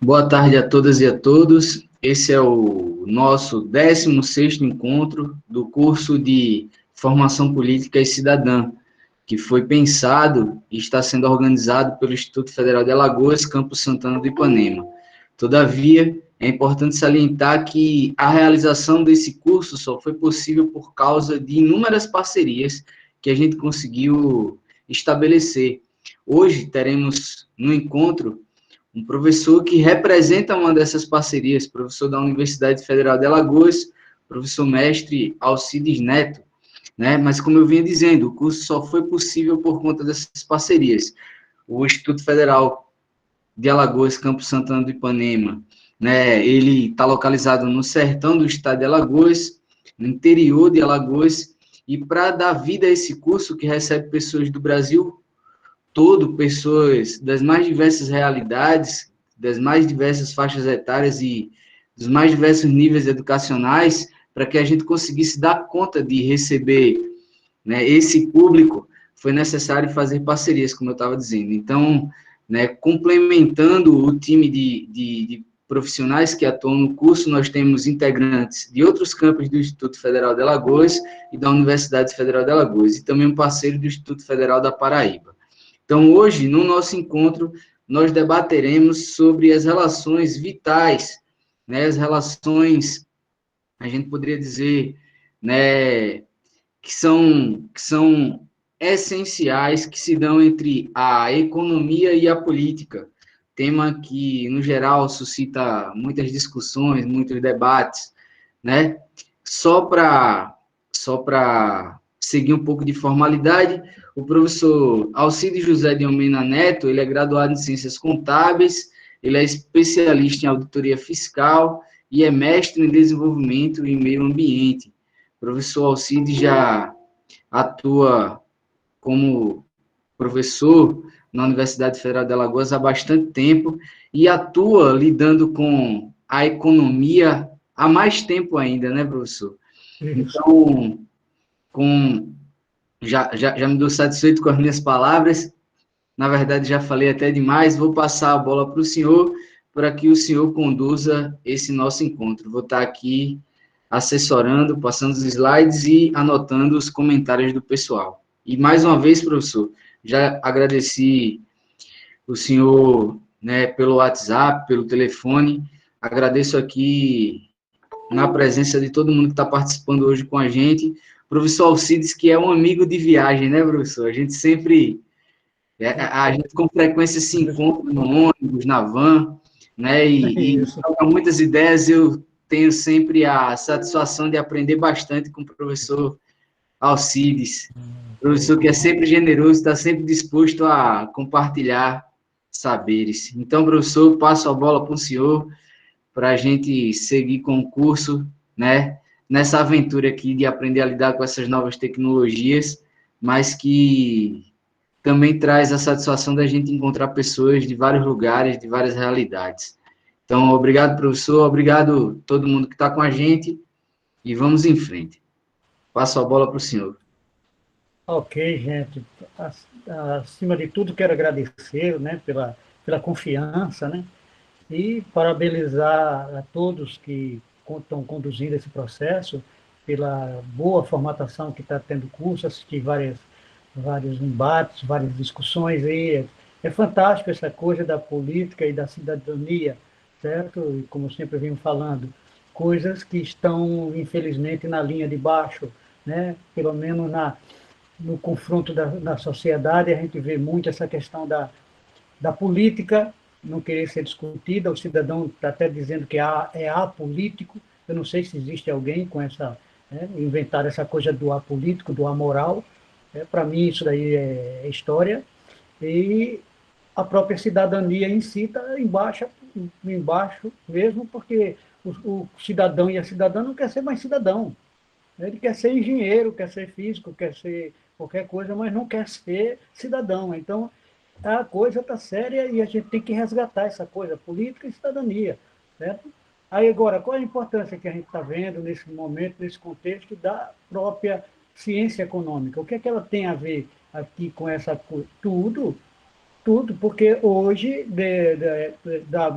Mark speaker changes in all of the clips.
Speaker 1: Boa tarde a todas e a todos. Esse é o nosso 16º encontro do curso de Formação Política e Cidadã, que foi pensado e está sendo organizado pelo Instituto Federal de Alagoas, Campus Santana do Ipanema. Todavia, é importante salientar que a realização desse curso só foi possível por causa de inúmeras parcerias que a gente conseguiu estabelecer. Hoje teremos no encontro um professor que representa uma dessas parcerias, professor da Universidade Federal de Alagoas, professor mestre Alcides Neto, né? Mas, como eu vinha dizendo, o curso só foi possível por conta dessas parcerias. O Instituto Federal de Alagoas, Campus Santana do Ipanema, né? Ele está localizado no sertão do estado de Alagoas, no interior de Alagoas, e para dar vida a esse curso, que recebe pessoas do Brasil todo, pessoas das mais diversas realidades, das mais diversas faixas etárias e dos mais diversos níveis educacionais, para que a gente conseguisse dar conta de receber, né, esse público, foi necessário fazer parcerias, como eu estava dizendo. Então, né, complementando o time de profissionais que atuam no curso, nós temos integrantes de outros campos do Instituto Federal de Alagoas e da Universidade Federal de Alagoas, e também um parceiro do Instituto Federal da Paraíba. Então, hoje, no nosso encontro, nós debateremos sobre as relações vitais, né, as relações, a gente poderia dizer, né, que são essenciais, que se dão entre a economia e a política, tema que, no geral, suscita muitas discussões, muitos debates, né? Só para seguir um pouco de formalidade, o professor Alcides José de Almeida Neto, ele é graduado em Ciências Contábeis, ele é especialista em auditoria fiscal e é mestre em desenvolvimento e meio ambiente. O professor Alcides já atua como professor na Universidade Federal de Alagoas há bastante tempo e atua lidando com a economia há mais tempo ainda, né, professor?
Speaker 2: Isso.
Speaker 1: Então, já me dou satisfeito com as minhas palavras. Na verdade, já falei até demais. Vou passar a bola para o senhor, para que o senhor conduza esse nosso encontro. Vou estar aqui assessorando, passando os slides e anotando os comentários do pessoal. E mais uma vez, professor, já agradeci o senhor, né, pelo WhatsApp, pelo telefone. Agradeço aqui na presença de todo mundo que está participando hoje com a gente. Professor Alcides, que é um amigo de viagem, né, professor? A gente sempre, a gente com frequência se encontra no ônibus, na van, né, e
Speaker 2: Isso.
Speaker 1: troca muitas ideias. Eu tenho sempre a satisfação de aprender bastante com o professor Alcides. Professor que é sempre generoso, está sempre disposto a compartilhar saberes. Então, professor, passo a bola para o senhor, para a gente seguir com o curso, né, nessa aventura aqui de aprender a lidar com essas novas tecnologias, mas que também traz a satisfação da gente encontrar pessoas de vários lugares, de várias realidades. Então, obrigado, professor, obrigado a todo mundo que está com a gente, e vamos em frente. Passo a bola para o senhor.
Speaker 2: Ok, gente. Acima de tudo, quero agradecer, né, pela confiança, né, e parabenizar a todos que estão conduzindo esse processo, pela boa formatação que está tendo o curso, assisti vários embates, várias discussões aí. É fantástico essa coisa da política e da cidadania, certo? E como eu sempre venho falando, coisas que estão, infelizmente, na linha de baixo, né? Pelo menos no confronto da sociedade, a gente vê muito essa questão da política não querer ser discutida, o cidadão está até dizendo que é apolítico, eu não sei se existe alguém com essa, né, inventar essa coisa do apolítico, do amoral, para mim isso daí é história, e a própria cidadania em si está embaixo mesmo, porque o cidadão e a cidadã não quer ser mais cidadão, ele quer ser engenheiro, quer ser físico, quer ser qualquer coisa, mas não quer ser cidadão. Então, a coisa está séria e a gente tem que resgatar essa coisa, política e cidadania. Certo? Aí, agora, qual a importância que a gente está vendo nesse momento, nesse contexto da própria ciência econômica? O que é que ela tem a ver aqui com essa coisa? Tudo. tudo, porque hoje, da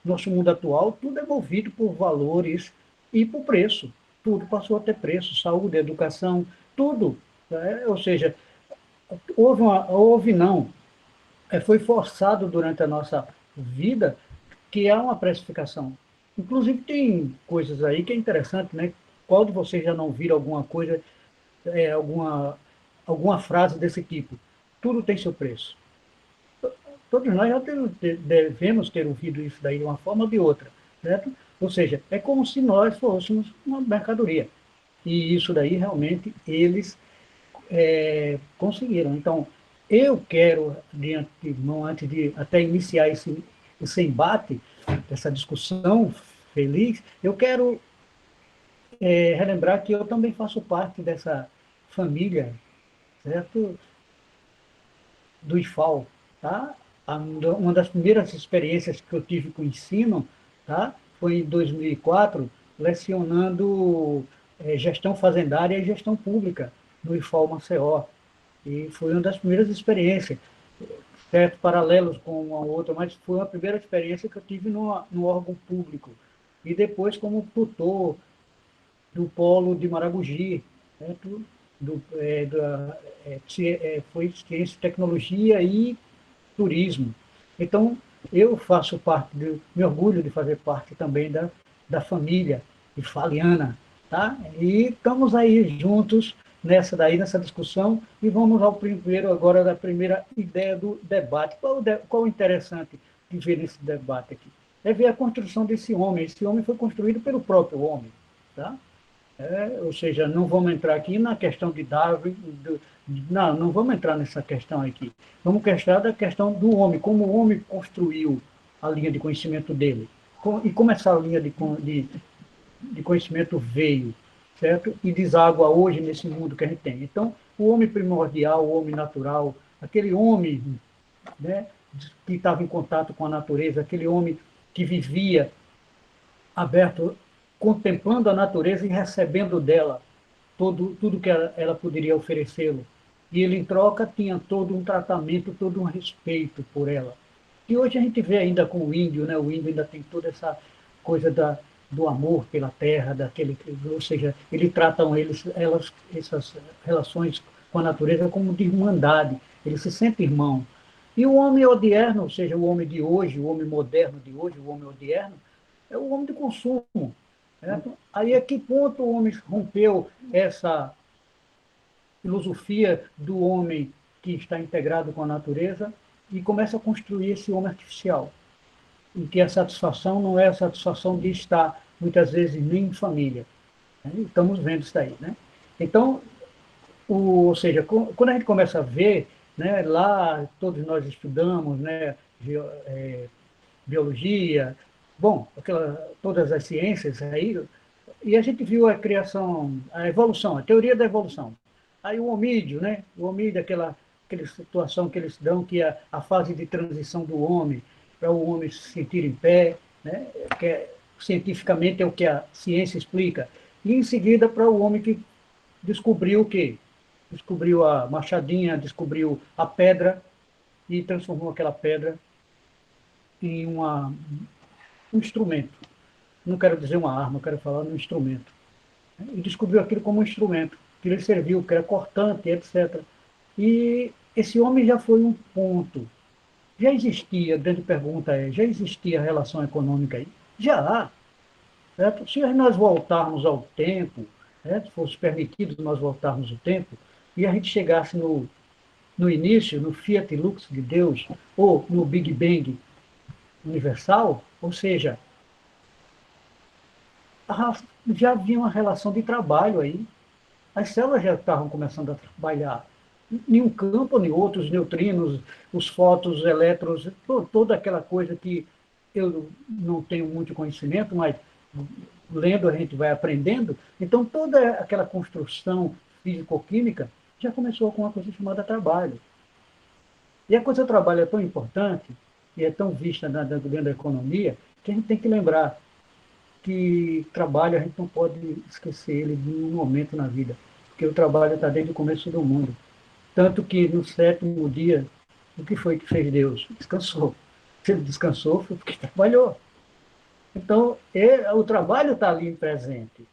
Speaker 2: nosso mundo atual, tudo é movido por valores e por preço. Tudo passou a ter preço, saúde, educação, tudo. Né? Ou seja, houve não, foi forçado durante a nossa vida que há uma precificação. Inclusive, tem coisas aí que é interessante, né? Qual de vocês já não viram alguma coisa, alguma frase desse tipo? Tudo tem seu preço. Todos nós já devemos ter ouvido isso daí de uma forma ou de outra, certo? Ou seja, é como se nós fôssemos uma mercadoria. E isso daí realmente eles conseguiram. Então, eu quero, de antemão, antes de até iniciar esse embate, essa discussão feliz, eu quero relembrar que eu também faço parte dessa família, certo? Do IFAL, tá? Uma das primeiras experiências que eu tive com o ensino, tá? Foi em 2004, lecionando gestão fazendária e gestão pública no IFAL Maceió. E foi uma das primeiras experiências, certo? Paralelos com uma outra, mas foi a primeira experiência que eu tive no órgão público. E depois como tutor do polo de Maragogi, certo? Foi ciência, tecnologia e turismo. Então, eu faço parte, me orgulho de fazer parte também da família ifaliana, tá? E estamos aí juntos nessa discussão, e vamos ao primeiro agora da primeira ideia do debate. Qual o interessante de ver nesse debate aqui? É ver a construção desse homem. Esse homem foi construído pelo próprio homem, tá? Ou seja, não vamos entrar aqui na questão de Darwin, não vamos entrar nessa questão aqui. Vamos questão da questão do homem, como o homem construiu a linha de conhecimento dele, e como essa linha de conhecimento veio, certo? E deságua hoje nesse mundo que a gente tem. Então, o homem primordial, o homem natural, aquele homem, né, que estava em contato com a natureza, aquele homem que vivia aberto, contemplando a natureza e recebendo dela tudo que ela poderia oferecê-lo. E ele, em troca, tinha todo um tratamento, todo um respeito por ela. E hoje a gente vê ainda com o índio, né? O índio ainda tem toda essa coisa do amor pela terra, ou seja, eles tratam essas relações com a natureza como de irmandade, ele se sente irmão. E o homem odierno, ou seja, o homem de hoje, o homem moderno de hoje, o homem odierno, é o homem de consumo. Certo? Aí a que ponto o homem rompeu essa filosofia do homem que está integrado com a natureza e começa a construir esse homem artificial, em que a satisfação não é a satisfação de estar, muitas vezes, nem em família. Né? Estamos vendo isso daí. Né? Então, ou seja, quando a gente começa a ver, né, lá todos nós estudamos, né, biologia, bom, todas as ciências aí, e a gente viu a criação, a evolução, a teoria da evolução. Aí o homídeo, né? O homídeo, aquela situação que eles dão, que é a fase de transição do homem, para o homem se sentir em pé, né? Cientificamente é o que a ciência explica. E em seguida para o homem que descobriu o quê? Descobriu a machadinha, descobriu a pedra e transformou aquela pedra em um instrumento. Não quero dizer uma arma, quero falar um instrumento. E descobriu aquilo como um instrumento, que lhe serviu, que era cortante, etc. E esse homem já foi um ponto. Já existia, a grande pergunta é, já existia relação econômica aí? Já, certo? Se nós voltarmos ao tempo, certo? Se fosse permitido nós voltarmos ao tempo, e a gente chegasse no início, no Fiat Lux de Deus, ou no Big Bang universal, ou seja, já havia uma relação de trabalho aí. As células já estavam começando a trabalhar. Em um campo, em outro, os neutrinos, os fótons, os elétrons, toda aquela coisa que eu não tenho muito conhecimento, mas lendo a gente vai aprendendo. Então, toda aquela construção físico-química já começou com uma coisa chamada trabalho. E a coisa do trabalho é tão importante, e é tão vista dentro da economia, que a gente tem que lembrar que trabalho a gente não pode esquecer ele de um momento na vida, porque o trabalho está desde o começo do mundo. Tanto que no sétimo dia O que foi que fez Deus? Descansou. Se ele descansou, foi porque trabalhou. Então, o trabalho está ali presente.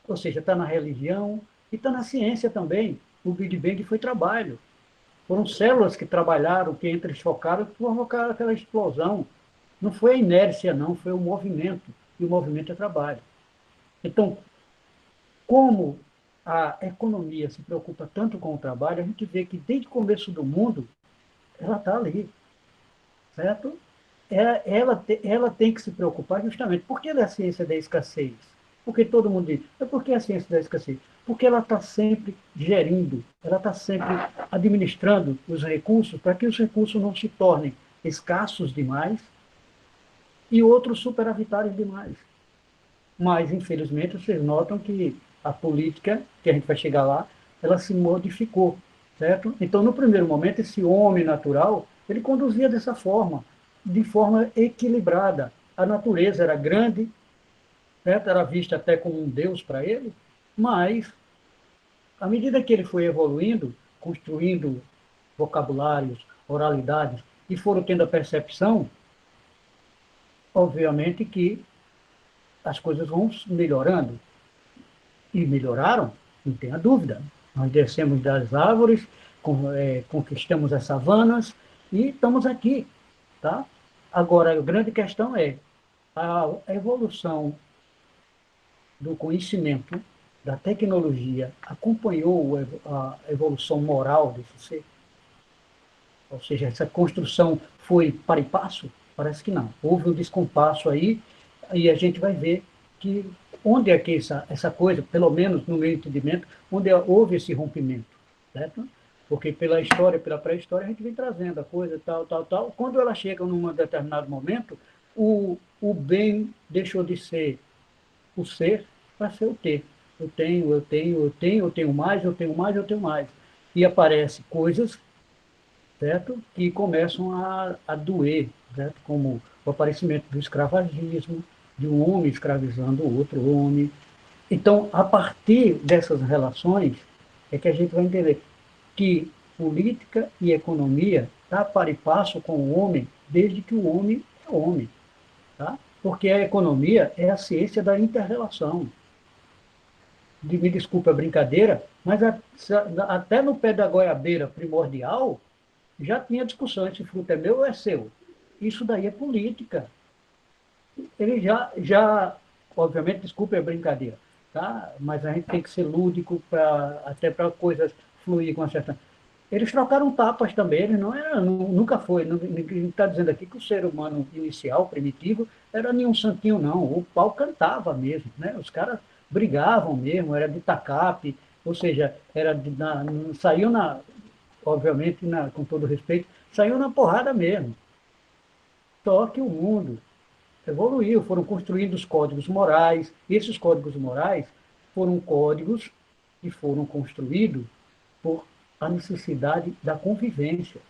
Speaker 2: Ou seja, está na religião e está na ciência também. O Big Bang foi trabalho. Foram células que trabalharam, que entrechocaram, que provocaram aquela explosão. Não foi a inércia, não, foi o movimento. E o movimento é trabalho. Então, como a economia se preocupa tanto com o trabalho, a gente vê que desde o começo do mundo, ela está ali, certo? Ela tem que se preocupar justamente. Por que a ciência da escassez? Porque todo mundo diz, é porque a ciência da escassez? Porque ela está sempre gerindo, ela está sempre administrando os recursos para que os recursos não se tornem escassos demais e outros superavitários demais. Mas, infelizmente, vocês notam que a política, que a gente vai chegar lá, ela se modificou, certo? Então, no primeiro momento, esse homem natural, ele conduzia dessa forma, de forma equilibrada. A natureza era grande, certo? Era vista até como um deus para ele, mas, à medida que ele foi evoluindo, construindo vocabulários, oralidades, e foram tendo a percepção, obviamente que as coisas vão melhorando. E melhoraram, não tenha dúvida. Nós descemos das árvores, conquistamos as savanas e estamos aqui. Tá? Agora, a grande questão é a evolução do conhecimento, da tecnologia, acompanhou a evolução moral desse ser? Ou seja, essa construção foi para e passo? Parece que não. Houve um descompasso aí, e a gente vai ver que onde é que essa coisa, pelo menos no meu entendimento, onde houve esse rompimento, certo? Porque pela história, pela pré-história, a gente vem trazendo a coisa, tal, tal, tal. Quando ela chega num determinado momento, o bem deixou de ser o ser para ser o ter. Eu tenho, eu tenho, eu tenho, eu tenho mais, eu tenho mais, eu tenho mais. E aparecem coisas, certo? Que começam a doer, certo? Como o aparecimento do escravagismo, de um homem escravizando o outro homem. Então, a partir dessas relações, é que a gente vai entender que política e economia está para e passo com o homem desde que o homem é homem. Tá? Porque a economia é a ciência da inter-relação. Me desculpe a brincadeira, mas até no pé da goiabeira primordial, já tinha discussão, esse fruto é meu ou é seu? Isso daí é política. Ele obviamente, desculpe a brincadeira, tá? Mas a gente tem que ser lúdico até para coisas fluir com a certa... Eles trocaram tapas também, eles não era, nunca foi, ninguém está dizendo aqui que o ser humano inicial, primitivo, era nenhum santinho, não. O pau cantava mesmo, né? Os caras brigavam mesmo, era de tacape, ou seja, saiu obviamente, com todo respeito, saiu na porrada mesmo. Só que o mundo evoluiu, foram construindo os códigos morais, e esses códigos morais foram códigos que foram construídos por a necessidade da convivência,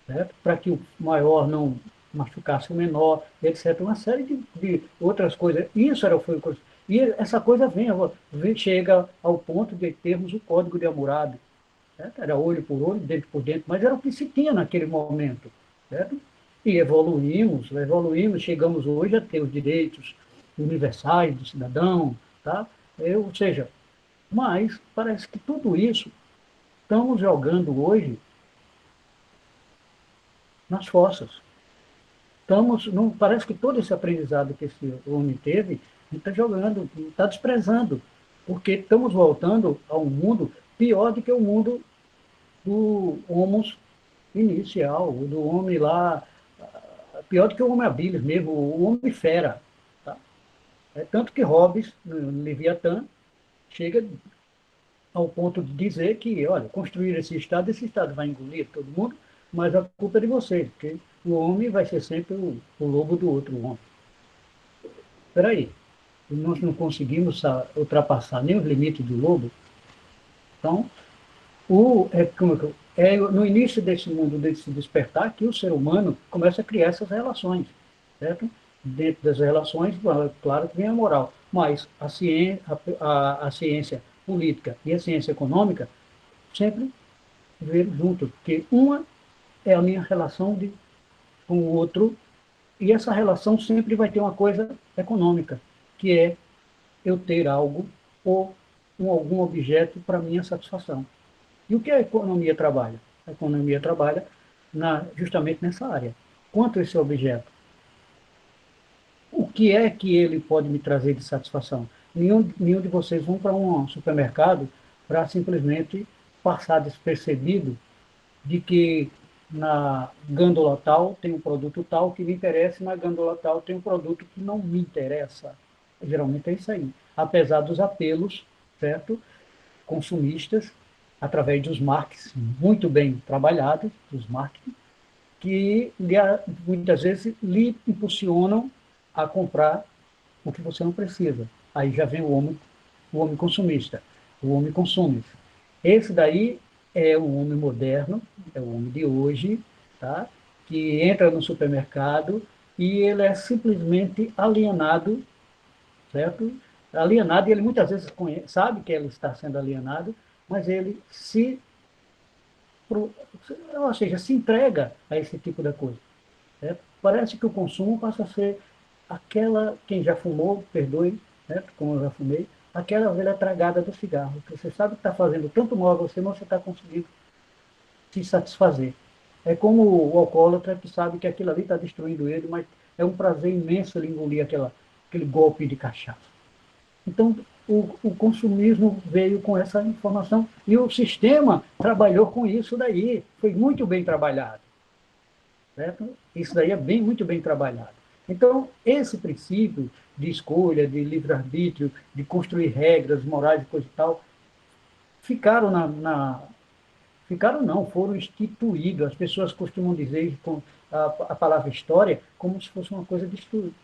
Speaker 2: certo? Para que o maior não machucasse o menor, etc. Uma série de outras coisas. Isso era foi e essa coisa chega ao ponto de termos o Código de Hammurabi, certo? Era olho por olho, dente por dente, mas era o que se tinha naquele momento, certo? E evoluímos, chegamos hoje a ter os direitos universais do cidadão, tá? Ou seja, mas parece que tudo isso estamos jogando hoje nas fossas. Não, parece que todo esse aprendizado que esse homem teve, ele está jogando, está desprezando, porque estamos voltando a um mundo pior do que o mundo do homo inicial, do homem lá, pior do que o homem habilis mesmo, o homem fera. Tá? Tanto que Hobbes, no Leviatã, chega ao ponto de dizer que, olha, construir esse Estado vai engolir todo mundo, mas a culpa é de vocês, porque o homem vai ser sempre o lobo do outro homem. Espera aí, nós não conseguimos ultrapassar nem os limites do lobo, então, no início desse mundo, desse despertar, que o ser humano começa a criar essas relações, certo? Dentro das relações, claro que vem a moral, mas a ciência política e a ciência econômica sempre ver junto, porque uma é a minha relação com o outro, e essa relação sempre vai ter uma coisa econômica, que é eu ter algo ou algum objeto para minha satisfação. E o que a economia trabalha? A economia trabalha justamente nessa área. Quanto esse objeto? O que é que ele pode me trazer de satisfação? Nenhum de vocês vão para um supermercado para simplesmente passar despercebido de que na gândola tal tem um produto tal que me interessa, e na gândola tal tem um produto que não me interessa. Geralmente é isso aí. Apesar dos apelos, certo? Consumistas, através dos marketing muito bem trabalhados, dos marketing, que muitas vezes lhe impulsionam a comprar o que você não precisa. Aí já vem o homem consumista, o homem consome. Esse daí é o homem moderno, é o homem de hoje, tá? Que entra no supermercado e ele é simplesmente alienado, certo? Alienado, e ele muitas vezes sabe que ele está sendo alienado, mas ele ou seja, se entrega a esse tipo de coisa. Certo? Parece que o consumo passa a ser aquela, quem já fumou, perdoe, certo? Como eu já fumei, aquela velha tragada do cigarro, que você sabe que está fazendo tanto mal a você, mas você está conseguindo se satisfazer. É como o alcoólatra que sabe que aquilo ali está destruindo ele, mas é um prazer imenso ele engolir aquele golpe de cachaça. Então, o consumismo veio com essa informação e o sistema trabalhou com isso daí, foi muito bem trabalhado. Certo? Isso daí é muito bem trabalhado. Então, esse princípio de escolha, de livre-arbítrio, de construir regras morais e coisa e tal, ficaram ficaram não, foram instituídos. As pessoas costumam dizer com a palavra história como se fosse uma coisa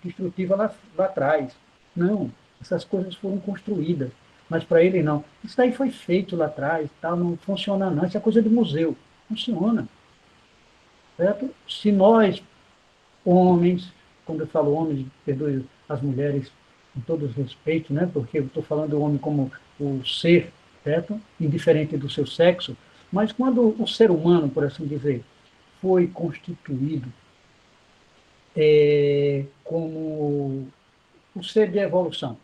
Speaker 2: destrutiva lá atrás. Não, essas coisas foram construídas, mas para ele não. Isso daí foi feito lá atrás, tal, não funciona não, isso é coisa de museu. Funciona. Certo? Se nós, homens, quando eu falo homens, perdoe as mulheres com todo os respeitos, né? Porque eu estou falando do homem como o ser, certo? Indiferente do seu sexo, mas quando o ser humano, por assim dizer, foi constituído como o ser de evolução,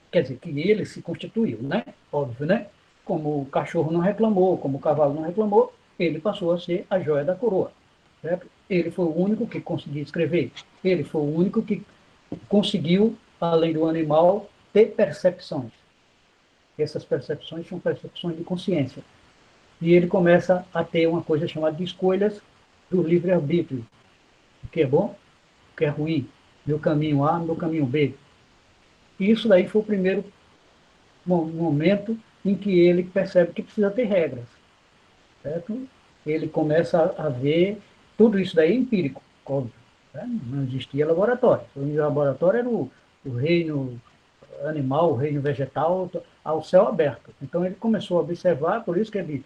Speaker 2: quer dizer, que ele se constituiu, né? Óbvio, né? Como o cachorro não reclamou, como o cavalo não reclamou, ele passou a ser a joia da coroa, certo? Ele foi o único que conseguiu escrever, ele foi o único que conseguiu, além do animal, ter percepções. Essas percepções são percepções de consciência. E ele começa a ter uma coisa chamada de escolhas do livre-arbítrio. O que é bom, o que é ruim, meu caminho A, meu caminho B. E isso daí foi o primeiro momento em que ele percebe que precisa ter regras. Certo? Ele começa a ver tudo isso daí empírico, óbvio. Né? Não existia laboratório. O laboratório era o reino animal, o reino vegetal, ao céu aberto. Então ele começou a observar, por isso que ele,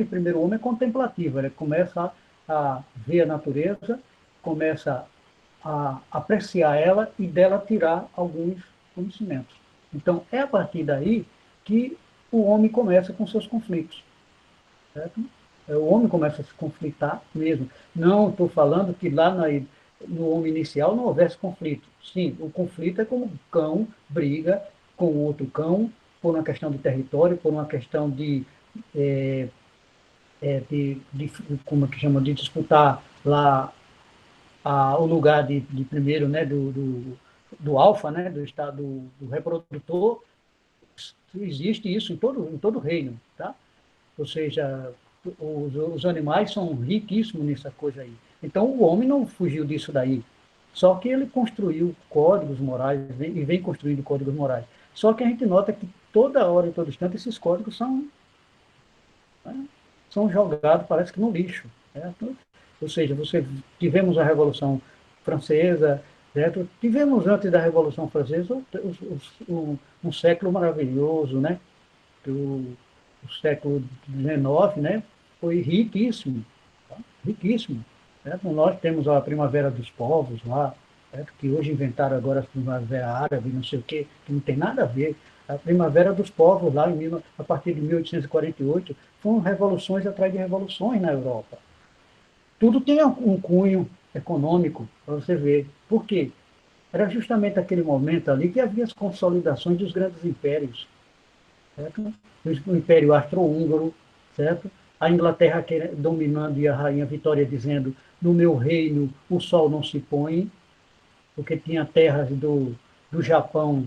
Speaker 2: primeiro homem é contemplativo, ele começa a ver a natureza, começa a apreciar ela e dela tirar alguns conhecimentos. Então é a partir daí que o homem começa com seus conflitos. Certo? O homem começa a se conflitar mesmo. Não estou falando que lá no homem inicial não houvesse conflito. Sim, o conflito é como um cão briga com o outro cão por uma questão de território, por uma questão é, como é que chama, de disputar lá o lugar de primeiro, né, do alfa, né, do estado do reprodutor. Existe isso em todo o reino, tá? Ou seja, os animais são riquíssimos nessa coisa aí. Então, o homem não fugiu disso daí. Só que ele construiu códigos morais e vem construindo códigos morais. Só que a gente nota que toda hora, em todo instante, esses códigos né, são jogados, parece que no lixo. Certo? Ou seja, tivemos a Revolução Francesa, certo? Tivemos antes da Revolução Francesa um século maravilhoso, né? O século XIX, né, foi riquíssimo, tá? Riquíssimo. Certo? Nós temos a Primavera dos Povos lá, certo? Que hoje inventaram agora a Primavera Árabe, não sei o quê, que não tem nada a ver. A Primavera dos Povos, lá a partir de 1848, foram revoluções atrás de revoluções na Europa. tudo tinha um cunho econômico, para você ver. Por quê? Era justamente aquele momento ali que havia as consolidações dos grandes impérios, certo? O Império Austro-Húngaro, certo? A Inglaterra dominando e a rainha Vitória dizendo: no meu reino o sol não se põe, porque tinha terras do Japão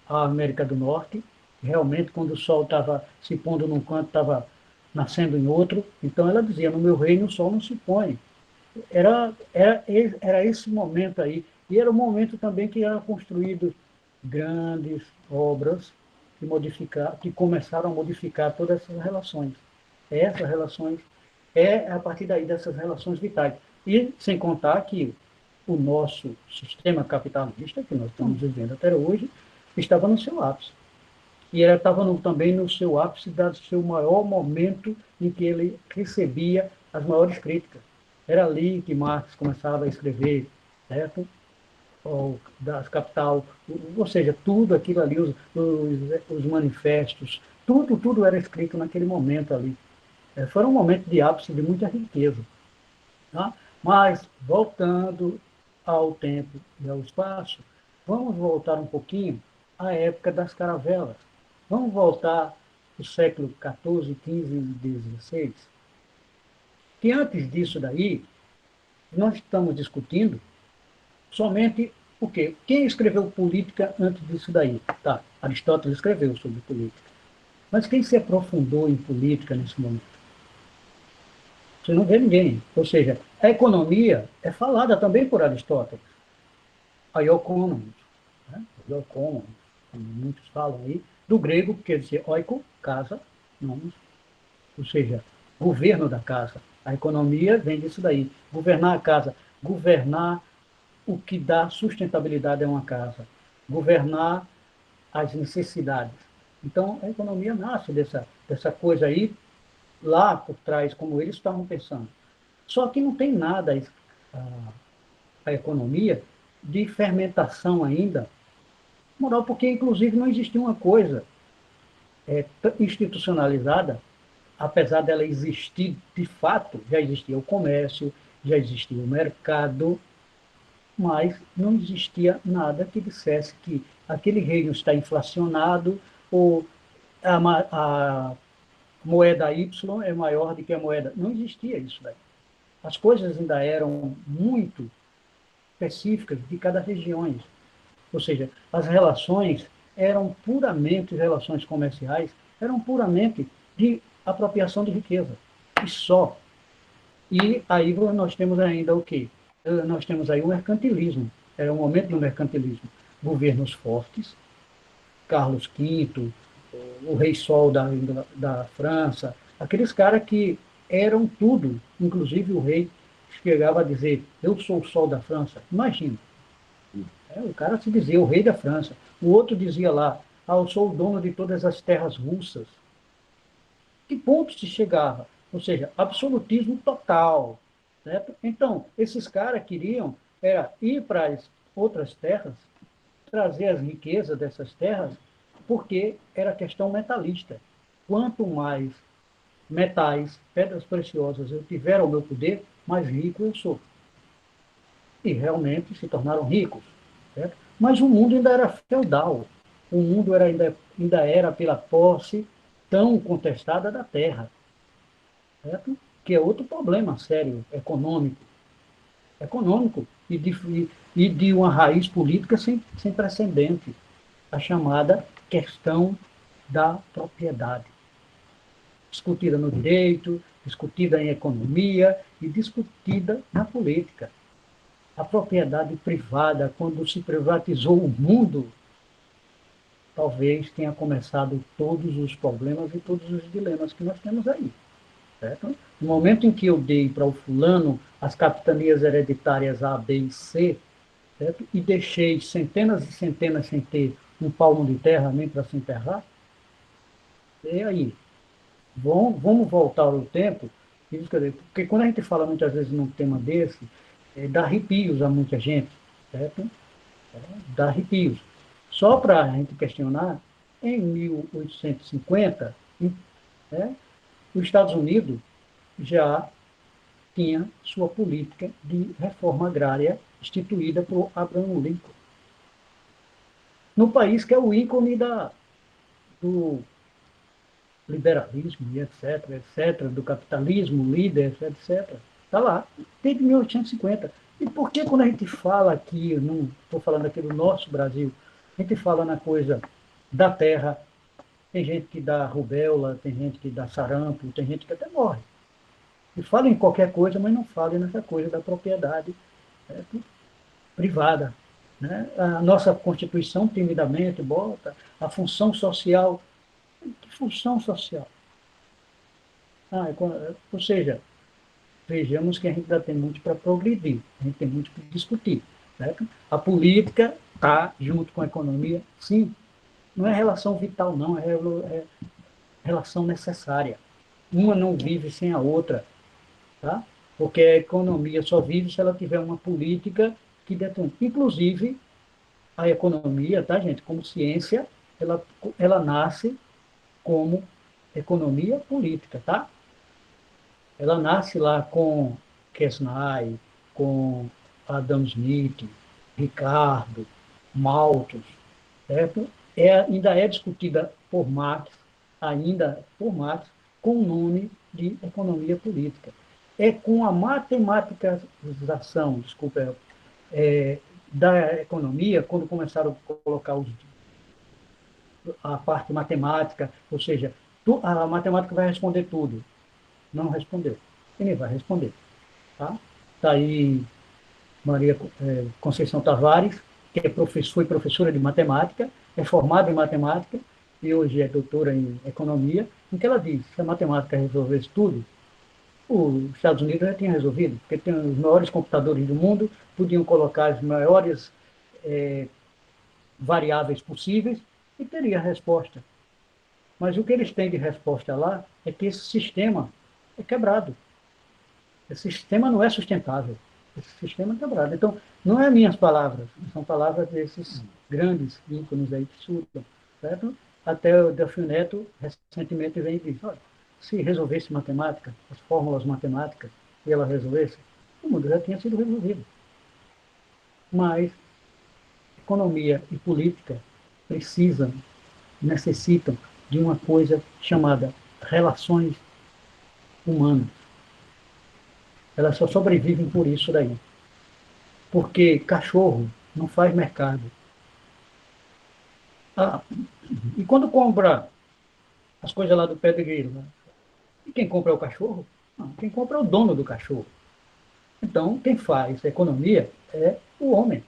Speaker 2: à América do Norte. Realmente, quando o sol estava se pondo num canto, estava nascendo em outro. Então ela dizia: no meu reino o sol não se põe. Era esse momento aí. E era o momento também que eram construídas grandes obras que começaram a modificar todas essas relações. Essas relações é a partir daí dessas relações vitais. E sem contar que o nosso sistema capitalista, que nós estamos vivendo até hoje, estava no seu ápice. E ele estava também no seu ápice, do seu maior momento em que ele recebia as maiores críticas. Era ali que Marx começava a escrever, certo? Ou das Capital, ou seja, tudo aquilo ali, os manifestos, tudo era escrito naquele momento ali. Foi um momento de ápice de muita riqueza. Tá? Mas, voltando ao tempo e ao espaço, vamos voltar um pouquinho à época das caravelas. Vamos voltar ao século XIV, XV e XVI, que antes disso daí, nós estamos discutindo somente o quê? Quem escreveu política antes disso daí? Tá, Aristóteles escreveu sobre política. Mas quem se aprofundou em política nesse momento? Você não vê ninguém. Ou seja, a economia é falada também por Aristóteles. A Ioconomos, né? Ioconomos, como muitos falam aí, do grego, que quer dizer oiko, casa, nomos, ou seja, governo da casa. A economia vem disso daí. Governar a casa. Governar o que dá sustentabilidade a uma casa. Governar as necessidades. Então, a economia nasce dessa coisa aí, lá por trás, como eles estavam pensando. Só que não tem nada a economia de fermentação ainda moral, porque inclusive não existia uma coisa institucionalizada, apesar dela existir de fato, já existia o comércio, já existia o mercado, mas não existia nada que dissesse que aquele reino está inflacionado ou a moeda Y é maior do que a moeda. Não existia isso daí. As coisas ainda eram muito específicas de cada região. Ou seja, as relações eram puramente relações comerciais, eram puramente de apropriação de riqueza. E só. E aí nós temos ainda o quê? Nós temos aí o mercantilismo. Era um momento do mercantilismo. Governos fortes, Carlos V, o Rei Sol da França, aqueles caras que eram tudo, inclusive o rei chegava a dizer: eu sou o Sol da França. Imagina. O cara se dizia o rei da França. O outro dizia lá: eu sou o dono de todas as terras russas. Que ponto se chegava? Ou seja, absolutismo total. Certo? Então, esses caras queriam ir para as outras terras, trazer as riquezas dessas terras, porque era questão metalista. Quanto mais metais, pedras preciosas eu tiver ao meu poder, mais rico eu sou. E realmente se tornaram ricos. Certo? Mas o mundo ainda era feudal. O mundo ainda era pela posse tão contestada da terra. Certo? Que é outro problema sério, econômico e de uma raiz política sem precedente, a chamada questão da propriedade, discutida no direito, discutida em economia e discutida na política. A propriedade privada, quando se privatizou o mundo, talvez tenha começado todos os problemas e todos os dilemas que nós temos aí. Certo? No momento em que eu dei para o fulano as capitanias hereditárias A, B e C, certo? E deixei centenas e centenas sem ter um palmo de terra nem para se enterrar, e aí? Vamos voltar ao tempo, porque quando a gente fala muitas vezes num tema desse, dá arrepios a muita gente, certo? Dá arrepios. Só para a gente questionar, em 1850, né, os Estados Unidos já tinha sua política de reforma agrária instituída por Abraham Lincoln. No país que é o ícone do liberalismo, e etc., etc., do capitalismo, líder, etc. Está lá, desde 1850. E por que quando a gente fala aqui, não estou falando aqui do nosso Brasil, a gente fala na coisa da terra, tem gente que dá rubéola, tem gente que dá sarampo, tem gente que até morre. E fala em qualquer coisa, mas não fala nessa coisa da propriedade, certo? Privada. Né? A nossa Constituição, timidamente, bota a função social. Que função social? Ou seja, vejamos que a gente ainda tem muito para progredir, a gente tem muito para discutir. Certo? A política está junto com a economia, sim. Não é relação vital, não, é relação necessária. Uma não vive sem a outra, tá? Porque a economia só vive se ela tiver uma política que detone. Inclusive, a economia, tá, gente, como ciência, ela nasce como economia política, tá? Ela nasce lá com Kesnay, com Adam Smith, Ricardo, Malthus, certo? Ainda é discutida por Marx, ainda por Marx, com o nome de economia política. É com a matematização, desculpa, da economia, quando começaram a colocar a parte matemática, ou seja, a matemática vai responder tudo. Não respondeu. E nem vai responder. Tá? Tá aí Maria Conceição Tavares, que foi professora de matemática, é formada em matemática e hoje é doutora em economia, em que ela diz que se a matemática resolvesse tudo, os Estados Unidos já tinha resolvido, porque tem os maiores computadores do mundo, podiam colocar as maiores variáveis possíveis e teria a resposta. Mas o que eles têm de resposta lá é que esse sistema é quebrado. Esse sistema não é sustentável. Esse sistema é quebrado. Então, não é minhas palavras, são palavras desses grandes ícones aí que surtam, certo? Até o Delfim Neto, recentemente, vem e diz, olha, se resolvesse matemática, as fórmulas matemáticas, e ela resolvesse, o mundo já tinha sido resolvido. Mas economia e política precisam, necessitam de uma coisa chamada relações humanas. Elas só sobrevivem por isso daí. Porque cachorro não faz mercado. Ah, e quando compra as coisas lá do pedreiro, né? E quem compra é o cachorro? Não, quem compra é o dono do cachorro. Então, quem faz a economia é o homem.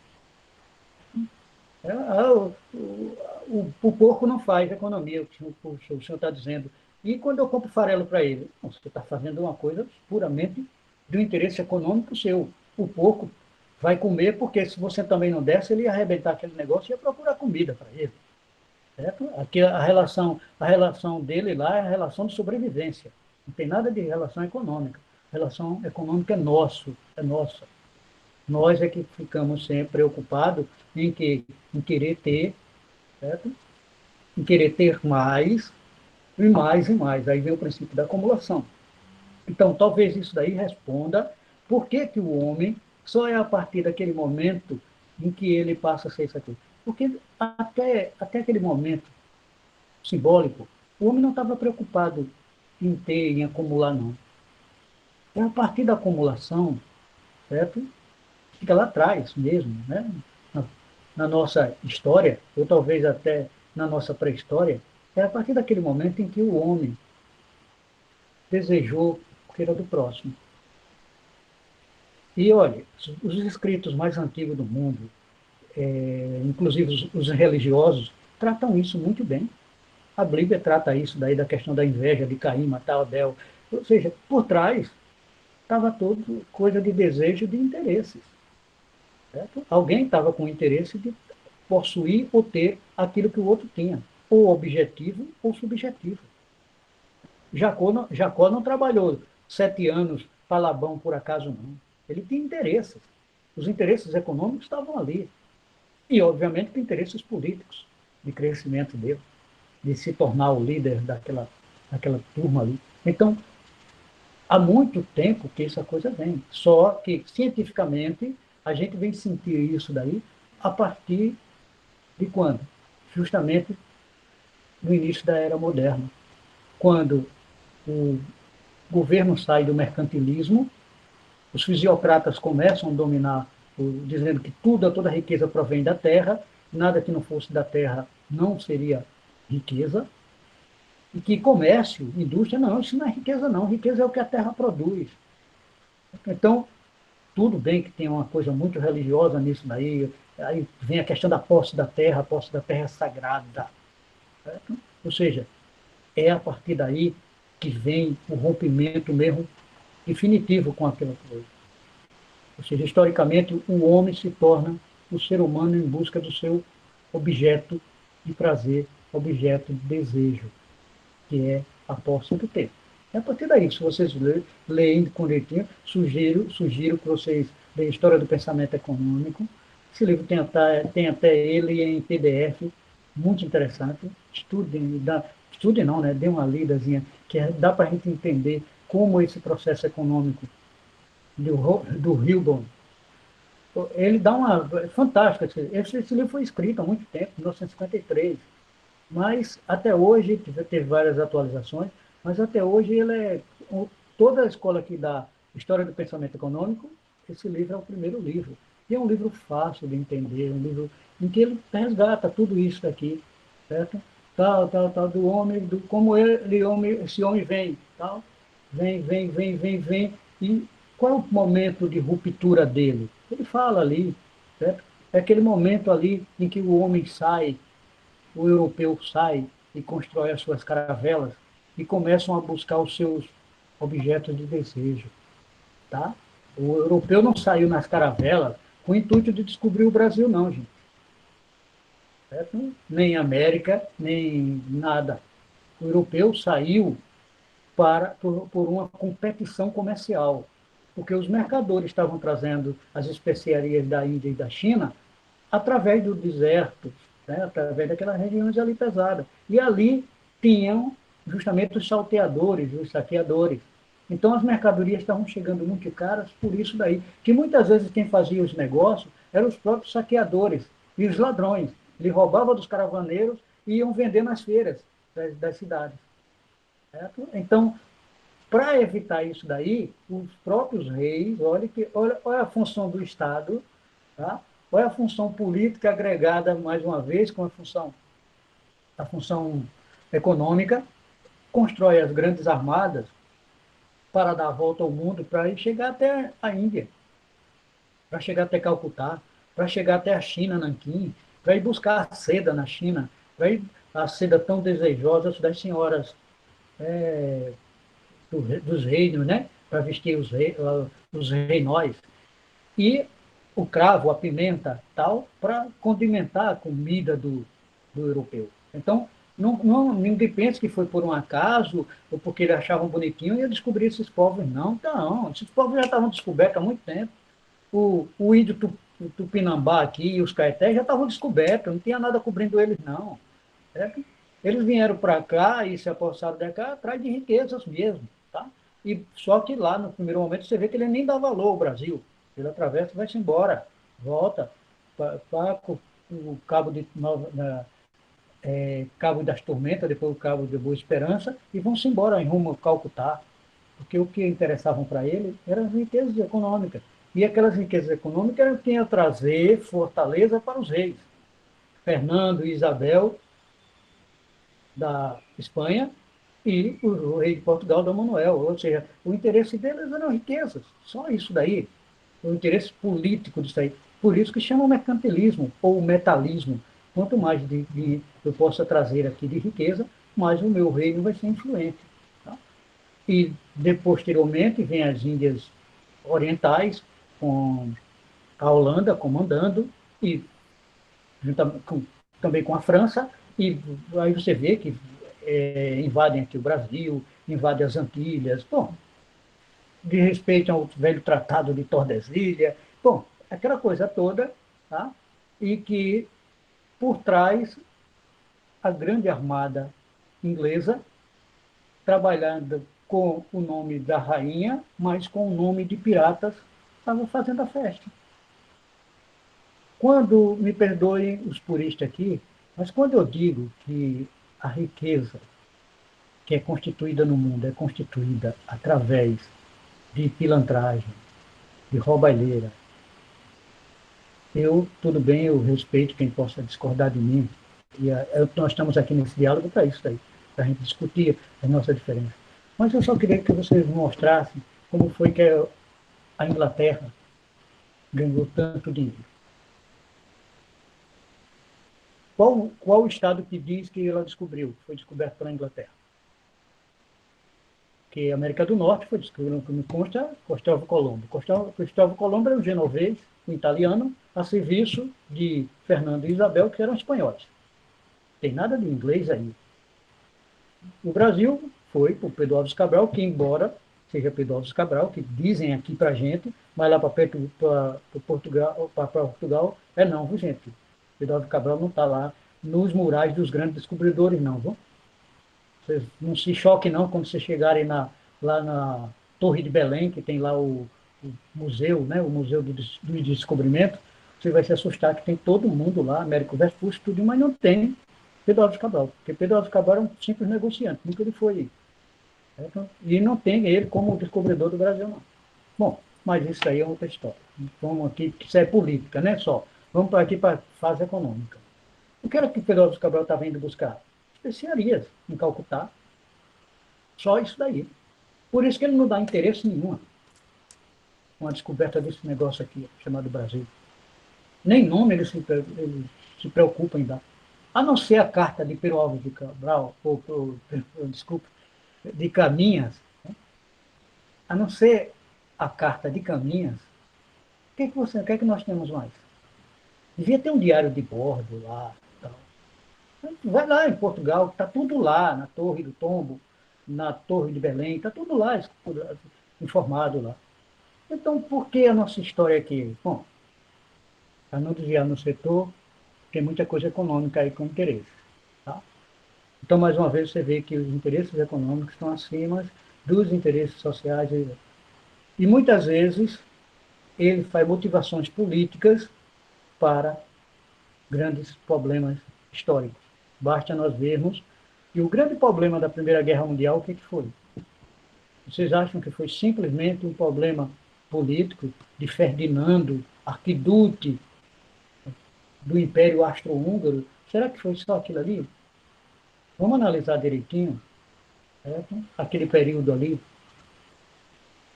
Speaker 2: O porco não faz economia, o senhor está dizendo. E quando eu compro farelo para ele? Não, você está fazendo uma coisa puramente do interesse econômico seu. O porco vai comer, porque se você também não desse, ele ia arrebentar aquele negócio e ia procurar comida para ele. Certo? Aqui a relação dele lá é a relação de sobrevivência. Não tem nada de relação econômica. A relação econômica é nosso, é nossa. Nós é que ficamos sempre preocupados em querer ter, certo? Em querer ter mais, e mais e mais. Aí vem o princípio da acumulação. Então, talvez isso daí responda por que, que o homem só é a partir daquele momento em que ele passa a ser isso aqui. Porque até aquele momento simbólico, o homem não estava preocupado em ter, em acumular, não. É a partir da acumulação, certo? Fica lá atrás mesmo, né? Na, na nossa história, ou talvez até na nossa pré-história, é a partir daquele momento em que o homem desejou o que era do próximo. E olha, os escritos mais antigos do mundo, inclusive os religiosos, tratam isso muito bem. A Bíblia trata isso daí da questão da inveja, de Caim matar Abel. Ou seja, por trás estava tudo coisa de desejo de interesses. Certo? Alguém estava com interesse de possuir ou ter aquilo que o outro tinha, ou objetivo ou subjetivo. Jacó não trabalhou 7 anos para Labão por acaso, não. Ele tinha interesses. Os interesses econômicos estavam ali. E, obviamente, interesses políticos, de crescimento dele, de se tornar o líder daquela turma ali. Então, há muito tempo que essa coisa vem. Só que, cientificamente, a gente vem sentir isso daí a partir de quando? Justamente no início da era moderna, quando o governo sai do mercantilismo, os fisiocratas começam a dominar, dizendo que toda a riqueza provém da terra, nada que não fosse da terra não seria riqueza, e que comércio, indústria, não, isso não é riqueza não, riqueza é o que a terra produz. Então, tudo bem que tem uma coisa muito religiosa nisso daí, aí vem a questão da posse da terra, a posse da terra é sagrada. Certo? Ou seja, é a partir daí que vem o rompimento mesmo definitivo com aquela coisa. Ou seja, historicamente, o homem se torna o ser humano em busca do seu objeto de prazer, objeto de desejo, que é a posse do tempo. É a partir daí, se vocês leem com direitinho, sugiro que vocês leem História do Pensamento Econômico. Esse livro tem até ele em PDF, muito interessante. Estudem não, né? Dê uma lidazinha, dá para a gente entender como esse processo econômico do Hilbert, ele dá uma... Fantástica. Esse livro foi escrito há muito tempo, em 1953, mas até hoje, teve várias atualizações, mas até hoje ele é... Toda a escola que dá História do Pensamento Econômico, esse livro é o primeiro livro. E é um livro fácil de entender, um livro em que ele resgata tudo isso daqui, certo? Tal, do homem, como esse homem vem, tal, vem, e qual é o momento de ruptura dele? Ele fala ali, certo? É aquele momento ali em que o homem sai, o europeu sai e constrói as suas caravelas e começam a buscar os seus objetos de desejo, tá? O europeu não saiu nas caravelas com o intuito de descobrir o Brasil, não, gente. Certo? Nem América, nem nada. O europeu saiu por uma competição comercial, porque os mercadores estavam trazendo as especiarias da Índia e da China através do deserto, né, através daquelas regiões ali pesadas. E ali tinham justamente os salteadores, os saqueadores. Então as mercadorias estavam chegando muito caras por isso daí, que muitas vezes quem fazia os negócios eram os próprios saqueadores e os ladrões. Eles roubavam dos caravaneiros e iam vender nas feiras das cidades. Certo? Então, para evitar isso daí, os próprios reis, olha a função do Estado, tá? Olha a função política agregada, mais uma vez, com a função econômica, constrói as grandes armadas para dar a volta ao mundo, para ir chegar até a Índia, para chegar até Calcutá, para chegar até a China, Nanquim, para ir buscar a seda na China, para ir a seda tão desejosa das senhoras dos reinos, né? Para vestir os reinóis. E o cravo, a pimenta, tal, para condimentar a comida do europeu. Então, ninguém pensa que foi por um acaso ou porque eles achavam bonitinho e ia descobrir esses povos. Não, não. Esses povos já estavam descobertos há muito tempo. O índio Tupinambá aqui e os caetés já estavam descobertos, não tinha nada cobrindo eles, não. Certo? Eles vieram para cá e se apossaram de cá atrás de riquezas mesmo. Tá? E só que lá, no primeiro momento, você vê que ele nem dá valor ao Brasil. Ele atravessa e vai-se embora. Volta para o Cabo, Cabo das Tormentas, depois o Cabo de Boa Esperança, e vão-se embora em rumo a Calcutá. Porque o que interessavam para ele eram as riquezas econômicas. E aquelas riquezas econômicas eram que iam trazer fortaleza para os reis. Fernando e Isabel da Espanha e o rei de Portugal, Dom Manuel. Ou seja, o interesse deles eram riquezas, só isso daí. O interesse político disso aí. Por isso que chamam mercantilismo ou metalismo. Quanto mais eu possa trazer aqui de riqueza, mais o meu reino vai ser influente. Tá? E, posteriormente, vem as Índias Orientais, com a Holanda comandando, e também com a França, e aí você vê que invadem aqui o Brasil, invadem as Antilhas, bom, desrespeitam ao velho tratado de Tordesilhas, bom, aquela coisa toda, tá? E que por trás a grande armada inglesa trabalhando com o nome da rainha, mas com o nome de piratas, estavam fazendo a festa. Quando, me perdoem os puristas aqui, mas quando eu digo que a riqueza que é constituída no mundo é constituída através de pilantragem, de roubalheira, tudo bem, eu respeito quem possa discordar de mim, e nós estamos aqui nesse diálogo para isso daí, para a gente discutir as nossas diferenças. Mas eu só queria que vocês mostrassem como foi que a Inglaterra ganhou tanto dinheiro. Qual o estado que diz que ela descobriu? Foi descoberto pela Inglaterra. Que a América do Norte foi descoberto, como consta, Cristóvão Colombo. Cristóvão Colombo era um genovês, um italiano, a serviço de Fernando e Isabel, que eram espanhóis. Tem nada de inglês aí. O Brasil foi por Pedro Álvares Cabral, que embora seja Pedro Álvares Cabral, que dizem aqui para a gente, mas lá para perto, para Portugal, é não, viu, gente? Pedro Álvares Cabral não está lá nos murais dos grandes descobridores, não, viu? Vocês não se choquem, não, quando vocês chegarem lá na Torre de Belém, que tem lá o museu, né, o Museu do Descobrimento, você vai se assustar que tem todo mundo lá, Américo Vespucci, tudo, mas não tem Pedro Álvares Cabral, porque Pedro Álvares Cabral era um simples negociante, nunca ele foi. Certo? E não tem ele como descobridor do Brasil, não. Bom, mas isso aí é outra história. Vamos aqui, que isso é política, né, só. Vamos para aqui para a fase econômica. O que era que Pedro Álvares Cabral estava indo buscar? Especiarias em Calcutá. Só isso daí. Por isso que ele não dá interesse nenhum com a descoberta desse negócio aqui, chamado Brasil. Nem nome ele se preocupa em dar. A não ser a carta de Pedro Álvares de Cabral, desculpa, de Caminhas, né? A não ser a carta de Caminhas, o que é que nós temos mais? Devia ter um diário de bordo lá. Tal. Vai lá em Portugal, está tudo lá, na Torre do Tombo, na Torre de Belém, está tudo lá, informado lá. Então, por que a nossa história aqui? Bom, para não desviar no setor, tem muita coisa econômica aí com interesse. Tá? Então, mais uma vez, você vê que os interesses econômicos estão acima dos interesses sociais. E muitas vezes, ele faz motivações políticas para grandes problemas históricos. Basta nós vermos que o grande problema da Primeira Guerra Mundial, o que foi? Vocês acham que foi simplesmente um problema político de Ferdinando, arquiduque do Império Austro-Húngaro? Será que foi só aquilo ali? Vamos analisar direitinho, certo? Aquele período ali,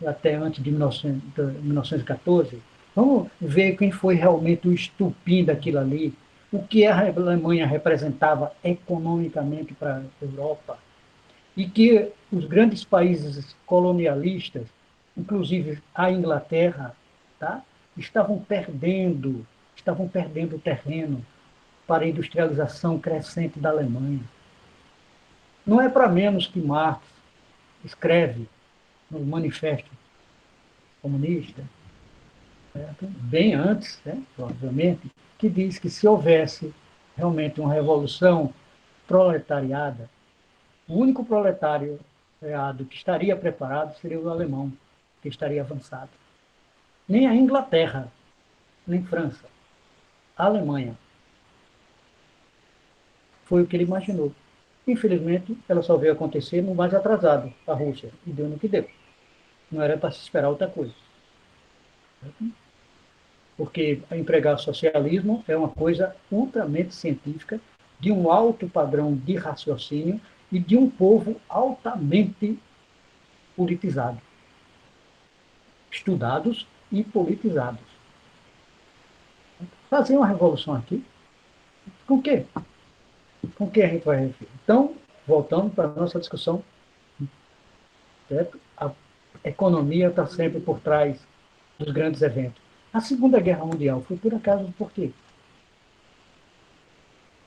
Speaker 2: até antes de 1914. Vamos ver quem foi realmente o estupim daquilo ali, o que a Alemanha representava economicamente para a Europa, e que os grandes países colonialistas, inclusive a Inglaterra, tá, estavam perdendo terreno para a industrialização crescente da Alemanha. Não é para menos que Marx escreve no Manifesto Comunista, certo? Bem antes, né, obviamente, que diz que se houvesse realmente uma revolução proletariada, o único proletariado que estaria preparado seria o alemão, que estaria avançado. Nem a Inglaterra, nem França, a Alemanha. Foi o que ele imaginou. Infelizmente, ela só veio acontecer no mais atrasado, a Rússia, e deu no que deu. Não era para se esperar outra coisa. Porque empregar socialismo é uma coisa ultramente científica, de um alto padrão de raciocínio e de um povo altamente politizado. Estudados e politizados. Fazer uma revolução aqui, com o quê? Com o que a gente vai referir? Então, voltando para a nossa discussão, certo? A economia está sempre por trás dos grandes eventos. A Segunda Guerra Mundial foi por acaso por quê?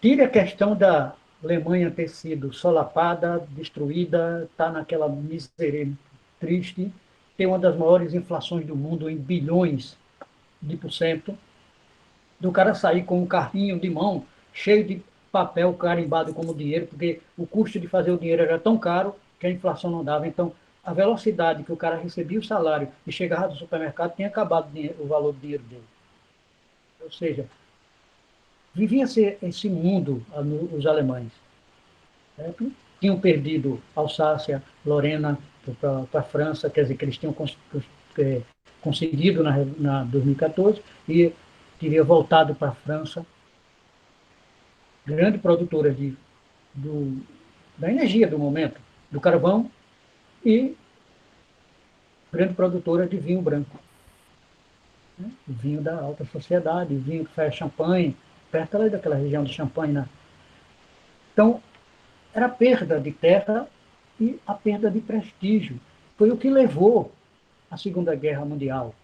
Speaker 2: Tire a questão da Alemanha ter sido solapada, destruída, está naquela miséria triste, tem uma das maiores inflações do mundo em bilhões de porcento, do cara sair com um carrinho de mão cheio de papel carimbado como dinheiro, porque o custo de fazer o dinheiro era tão caro que a inflação não dava. Então, a velocidade que o cara recebia o salário e chegava do supermercado, tinha acabado o valor do dinheiro dele. Ou seja, vivia-se esse mundo, os alemães. Certo? Tinham perdido Alsácia, Lorena para a França, quer dizer, que eles tinham conseguido na 2014, e teria voltado para a França, grande produtora do, da energia do momento, do carvão, e grande produtora de vinho branco, né? O vinho da alta sociedade, o vinho que faz champanhe, perto ali daquela região de Champagne, né? Então, era a perda de terra e a perda de prestígio. Foi o que levou à Segunda Guerra Mundial.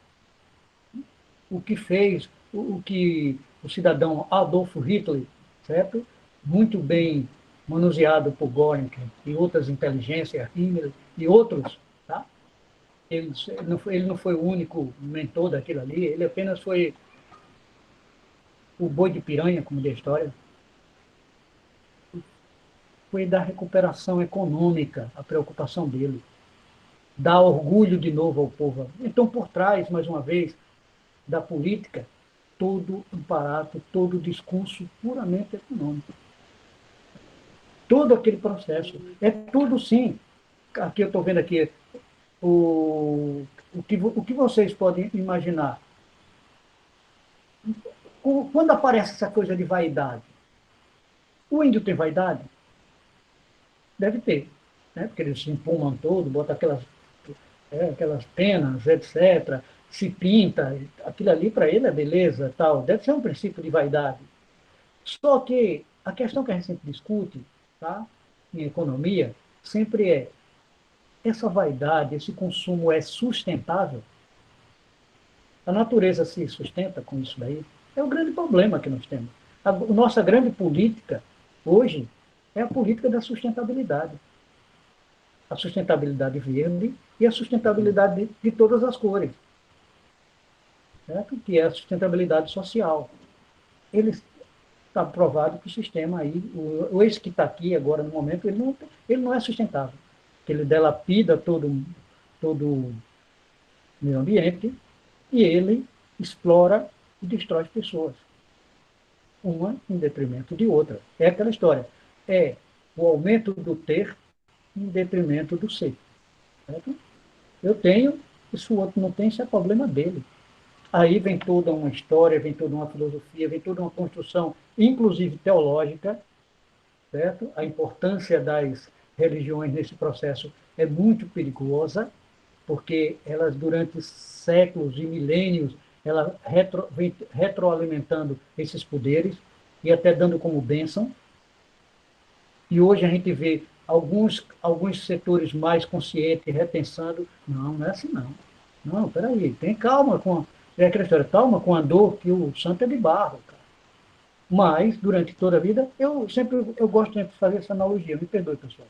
Speaker 2: O que fez, o que o cidadão Adolf Hitler, certo? Muito bem manuseado por Göring e outras inteligências, Himmler e outros, tá? Ele não foi o único mentor daquilo ali, ele apenas foi o boi de piranha, como diz a história, foi da recuperação econômica, a preocupação dele, dar orgulho de novo ao povo. Então, por trás, mais uma vez, da política, todo um aparato, todo o discurso puramente econômico. Todo aquele processo. É tudo, sim. Aqui eu estou vendo aqui o que vocês podem imaginar. Quando aparece essa coisa de vaidade, o índio tem vaidade? Deve ter, né? Porque eles se empolmam todo, bota aquelas penas, etc., se pinta, aquilo ali para ele é beleza, tal. Deve ser um princípio de vaidade. Só que a questão que a gente sempre discute, tá, em economia, sempre é: essa vaidade, esse consumo é sustentável? A natureza se sustenta com isso daí? É o grande problema que nós temos. A nossa grande política hoje é a política da sustentabilidade. A sustentabilidade verde e a sustentabilidade de todas as cores, certo? Que é a sustentabilidade social. Ele está provado que o sistema aí, o esse que está aqui agora no momento, ele não é sustentável. Ele delapida todo o meio ambiente e ele explora e destrói as pessoas, uma em detrimento de outra. É aquela história. É o aumento do ter em detrimento do ser. Certo? Eu tenho, e se o outro não tem, isso é problema dele. Aí vem toda uma história, vem toda uma filosofia, vem toda uma construção, inclusive teológica, certo? A importância das religiões nesse processo é muito perigosa, porque elas, durante séculos e milênios, ela vem retroalimentando esses poderes e até dando como bênção. E hoje a gente vê alguns setores mais conscientes repensando: não, não é assim não. Não, peraí, tem calma com... É aquela história, calma com a dor, que o santo é de barro, cara. Mas, durante toda a vida, eu gosto sempre de fazer essa analogia. Me perdoe, pessoal.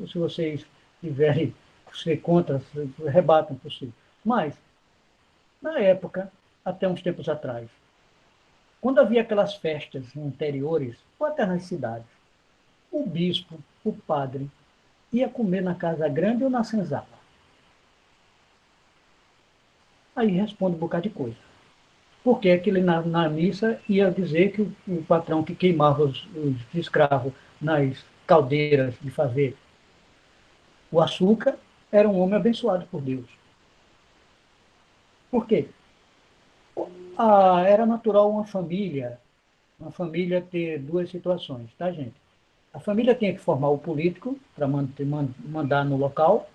Speaker 2: Se vocês tiverem ser contra, rebatam por si. Mas, na época, até uns tempos atrás, quando havia aquelas festas interiores, ou até nas cidades, o bispo, o padre, ia comer na casa grande ou na senzala? Aí responde um bocado de coisa. Porque aquele na missa ia dizer que o patrão que queimava os escravos nas caldeiras de fazer o açúcar era um homem abençoado por Deus. Por quê? Era natural uma família ter duas situações, tá, gente? A família tinha que formar o político para mandar no local,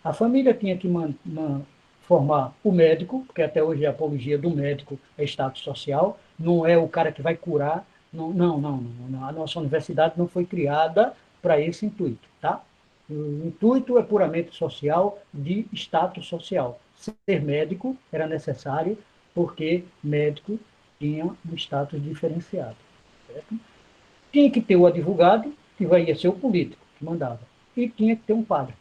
Speaker 2: a família tinha que formar o médico, porque até hoje a apologia do médico é status social, não é o cara que vai curar, não, não, não, não. A nossa universidade não foi criada para esse intuito, tá? O intuito é puramente social, de status social. Ser médico era necessário porque médico tinha um status diferenciado, certo? Tinha que ter o advogado, que ia ser o político, que mandava. E tinha que ter um padre.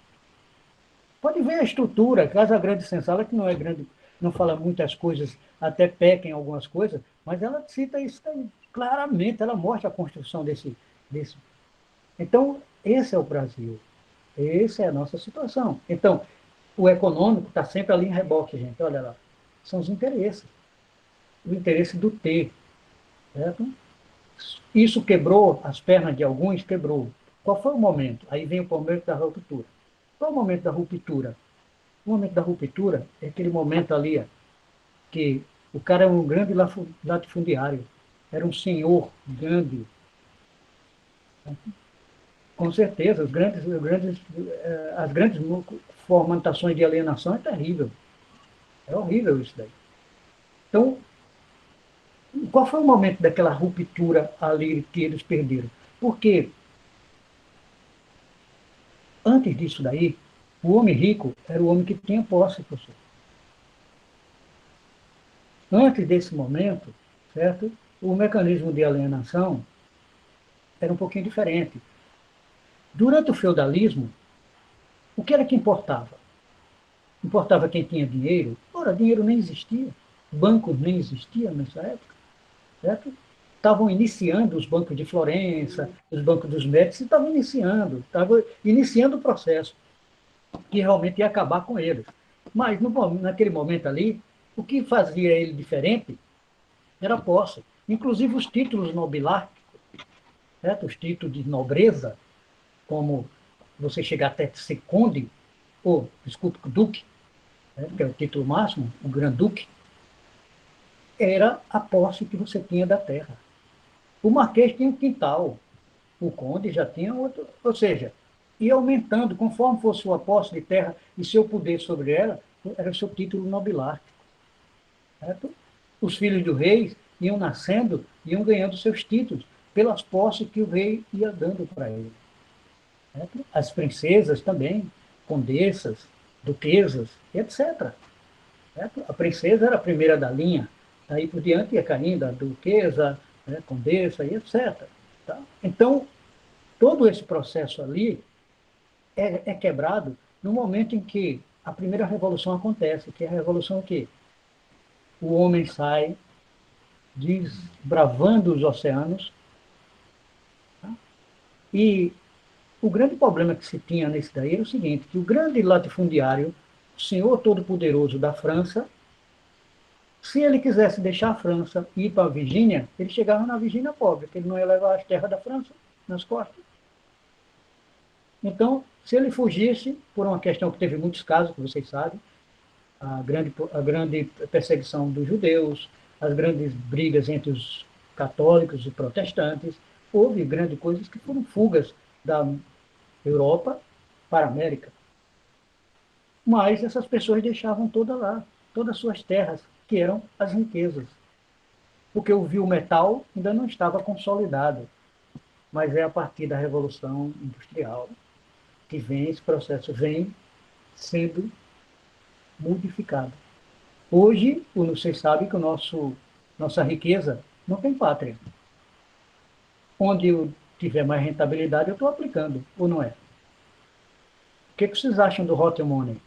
Speaker 2: Pode ver a estrutura, Casa Grande Senzala, que não é grande, não fala muitas coisas, até peca em algumas coisas, mas ela cita isso aí, claramente, ela mostra a construção desse. Então, esse é o Brasil. Essa é a nossa situação. Então, o econômico está sempre ali em reboque, gente. Olha lá. São os interesses. O interesse do ter. Certo? Isso quebrou as pernas de alguns, quebrou. Qual foi o momento? Aí vem o momento da ruptura. Qual é o momento da ruptura? O momento da ruptura é aquele momento ali que o cara é um grande latifundiário, era um senhor grande. Com certeza, as grandes formatações de alienação é terrível. É horrível isso daí. Então, qual foi o momento daquela ruptura ali que eles perderam? Porque antes disso daí, o homem rico era o homem que tinha posse, professor. Antes desse momento, certo? O mecanismo de alienação era um pouquinho diferente. Durante o feudalismo, o que era que importava? Importava quem tinha dinheiro? Ora, dinheiro nem existia. Bancos nem existiam nessa época, certo? Estavam iniciando os bancos de Florença, os bancos dos Médici, estavam iniciando o processo que realmente ia acabar com eles. Mas naquele momento ali, o que fazia ele diferente era a posse. Inclusive os títulos nobilárquicos, certo? Os títulos de nobreza, como você chegar até ser conde, ou, desculpe, duque, né, que é o título máximo, o Grand-Duque, era a posse que você tinha da terra. O marquês tinha um quintal, o conde já tinha outro, ou seja, ia aumentando, conforme fosse sua posse de terra e seu poder sobre ela, era o seu título nobilárquico. Certo? Os filhos do rei iam nascendo, iam ganhando seus títulos, pelas posses que o rei ia dando para ele. Certo? As princesas também, condessas, duquesas, etc. Certo? A princesa era a primeira da linha, daí por diante ia caindo a duquesa, né, condessa e etc. Tá? Então, todo esse processo ali é quebrado no momento em que a primeira revolução acontece, que é a revolução que o homem sai desbravando os oceanos, tá? E o grande problema que se tinha nesse daí era o seguinte, que o grande latifundiário, o senhor todo-poderoso da França, se ele quisesse deixar a França e ir para a Virgínia, ele chegava na Virgínia pobre, porque ele não ia levar as terras da França nas costas. Então, se ele fugisse, por uma questão que teve muitos casos, que vocês sabem, a grande perseguição dos judeus, as grandes brigas entre os católicos e protestantes, houve grandes coisas que foram fugas da Europa para a América. Mas essas pessoas deixavam toda lá, todas as suas terras, que eram as riquezas. Porque o viu metal ainda não estava consolidado, mas é a partir da Revolução Industrial que vem esse processo, vem sendo modificado. Hoje, vocês sabem que nossa riqueza não tem pátria. Onde eu tiver mais rentabilidade, eu estou aplicando, ou não é? O que vocês acham do hot money?